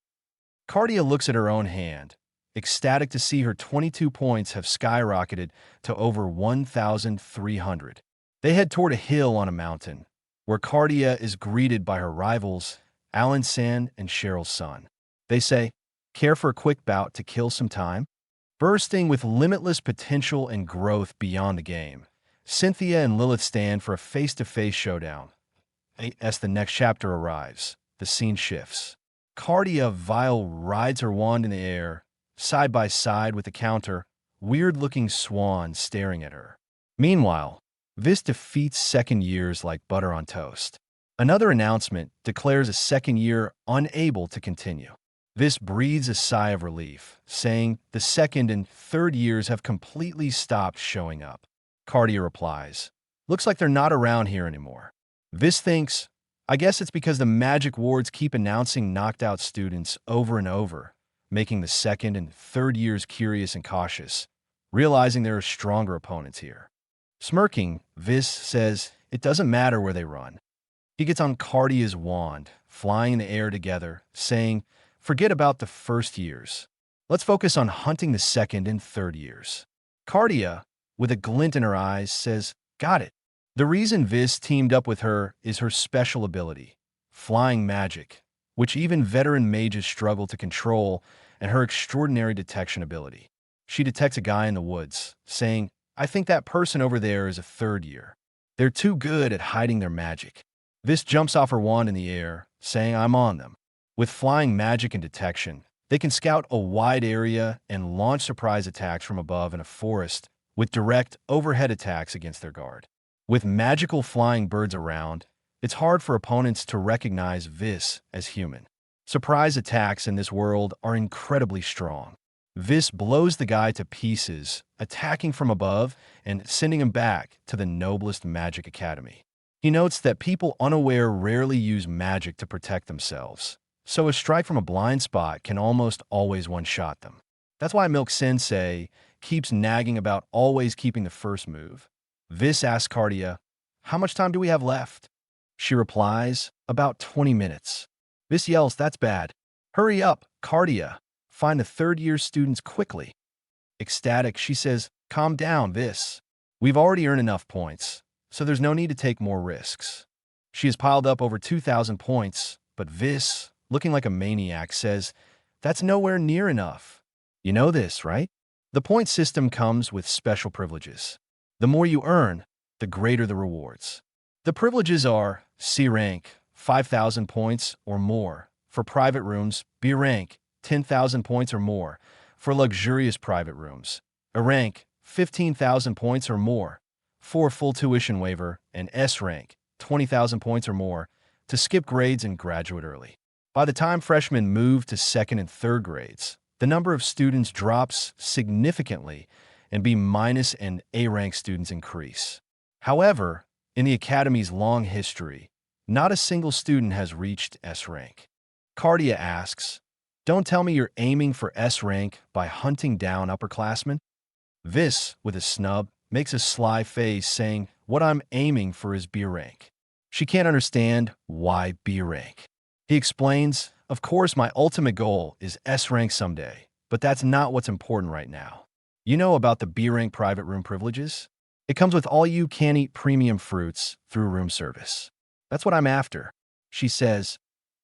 Cardia looks at her own hand, ecstatic to see her 22 points have skyrocketed to over 1,300. They head toward a hill on a mountain, where Cardia is greeted by her rivals, Alan San and Cheryl's son. They say, "Care for a quick bout to kill some time?" Bursting with limitless potential and growth beyond the game, Cynthia and Lilith stand for a face-to-face showdown. As the next chapter arrives, the scene shifts. Cardia Vile rides her wand in the air, side by side with the counter, weird-looking swan staring at her. Meanwhile, Vis defeats second years like butter on toast. Another announcement declares a second year unable to continue. Vis breathes a sigh of relief, saying the second and third years have completely stopped showing up. Cardia replies, "Looks like they're not around here anymore." Vis thinks, "I guess it's because the magic wards keep announcing knocked-out students over and over, making the second and third years curious and cautious, realizing there are stronger opponents here." Smirking, Vis says it doesn't matter where they run. He gets on Cardia's wand, flying in the air together, saying, "Forget about the first years. Let's focus on hunting the second and third years." Cardia, with a glint in her eyes, says, "Got it." The reason Vis teamed up with her is her special ability, flying magic, which even veteran mages struggle to control, and her extraordinary detection ability. She detects a guy in the woods, saying, "I think that person over there is a third year. They're too good at hiding their magic." Vis jumps off her wand in the air, saying, "I'm on them." With flying magic and detection, they can scout a wide area and launch surprise attacks from above in a forest with direct overhead attacks against their guard. With magical flying birds around, it's hard for opponents to recognize Vis as human. Surprise attacks in this world are incredibly strong. Vis blows the guy to pieces, attacking from above and sending him back to the noblest magic academy. He notes that people unaware rarely use magic to protect themselves, so a strike from a blind spot can almost always one-shot them. That's why Milk Sensei keeps nagging about always keeping the first move. Vis asks Cardia, "How much time do we have left?" She replies, "About 20 minutes. Vis yells, "That's bad. Hurry up, Cardia. Find the third-year students quickly." Ecstatic, she says, "Calm down, Vis. We've already earned enough points, so there's no need to take more risks." She has piled up over 2,000 points, but Vis, looking like a maniac, says, "That's nowhere near enough." You know this, right? The point system comes with special privileges. The more you earn, the greater the rewards. The privileges are C rank, 5,000 points or more. For private rooms, B rank, 10,000 points or more. For luxurious private rooms, A rank, 15,000 points or more. For full tuition waiver, and S rank, 20,000 points or more, to skip grades and graduate early. By the time freshmen move to second and third grades, the number of students drops significantly, and B- and A rank students increase. However, in the Academy's long history, not a single student has reached S rank. Cardia asks, "Don't tell me you're aiming for S rank by hunting down upperclassmen?" Vis, with a snub, makes a sly face saying, "What I'm aiming for is B rank." She can't understand why B rank. He explains, "Of course my ultimate goal is S rank someday, but that's not what's important right now. You know about the B rank private room privileges? It comes with all-you-can-eat premium fruits through room service. That's what I'm after." She says,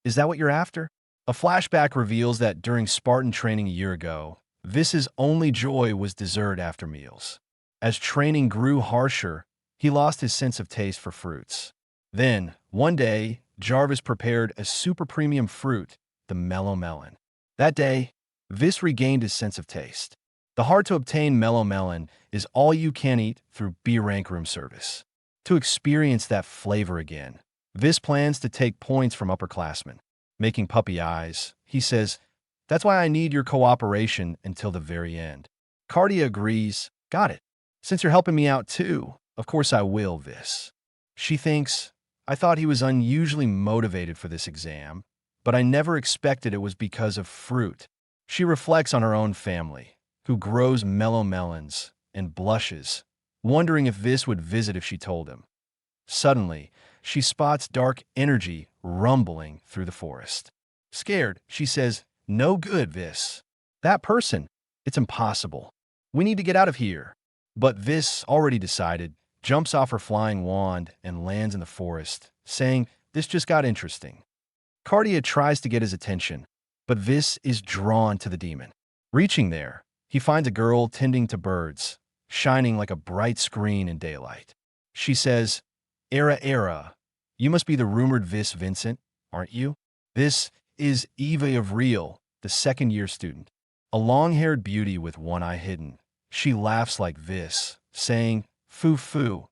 "Is that what you're after?" A flashback reveals that during Spartan training a year ago, Vis's only joy was dessert after meals. As training grew harsher, he lost his sense of taste for fruits. Then, one day, Jarvis prepared a super premium fruit, the mellow melon. That day, Vis regained his sense of taste. The hard-to-obtain mellow melon is all you can eat through B-rank room service. To experience that flavor again, Vis plans to take points from upperclassmen. Making puppy eyes, he says, "That's why I need your cooperation until the very end." Cardia agrees, "Got it. Since you're helping me out too, of course I will, Vis." She thinks, "I thought he was unusually motivated for this exam, but I never expected it was because of fruit." She reflects on her own family, who grows mellow melons, and blushes, wondering if Vis would visit if she told him. Suddenly, she spots dark energy rumbling through the forest. Scared, she says, "No good, Vis. That person. It's impossible. We need to get out of here." But Vis, already decided, jumps off her flying wand and lands in the forest, saying, "This just got interesting." Cardia tries to get his attention, but Vis is drawn to the demon. Reaching there, he finds a girl tending to birds, shining like a bright screen in daylight. She says, Era, you must be the rumored Vis Vincent, aren't you? This is Eva of Real, the second-year student. A long-haired beauty with one eye hidden. She laughs like Vis, saying, "Foo.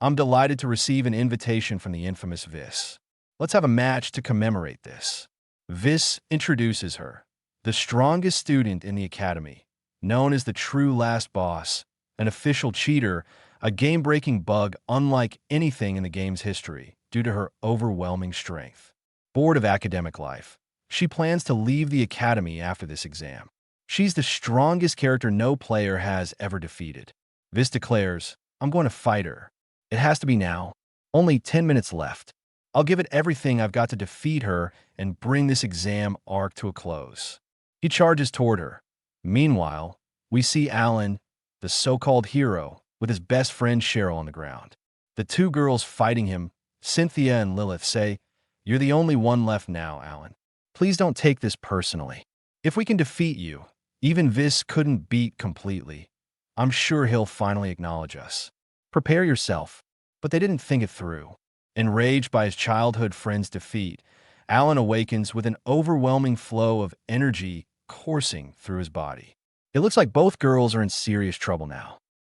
I'm delighted to receive an invitation from the infamous Vis. Let's have a match to commemorate this." Vis introduces her, the strongest student in the academy, known as the true last boss, an official cheater, a game-breaking bug unlike anything in the game's history due to her overwhelming strength. Bored of academic life, she plans to leave the academy after this exam. She's the strongest character no player has ever defeated. Vis declares, "I'm going to fight her. It has to be now. Only 10 minutes left. I'll give it everything I've got to defeat her and bring this exam arc to a close." He charges toward her. Meanwhile, we see Alan, the so-called hero, with his best friend Cheryl on the ground. The two girls fighting him, Cynthia and Lilith, say, "You're the only one left now, Alan. Please don't take this personally. If we can defeat you, even Vis couldn't beat completely. I'm sure he'll finally acknowledge us. Prepare yourself." But they didn't think it through. Enraged by his childhood friend's defeat, Alan awakens with an overwhelming flow of energy coursing through his body. It looks like both girls are in serious trouble now.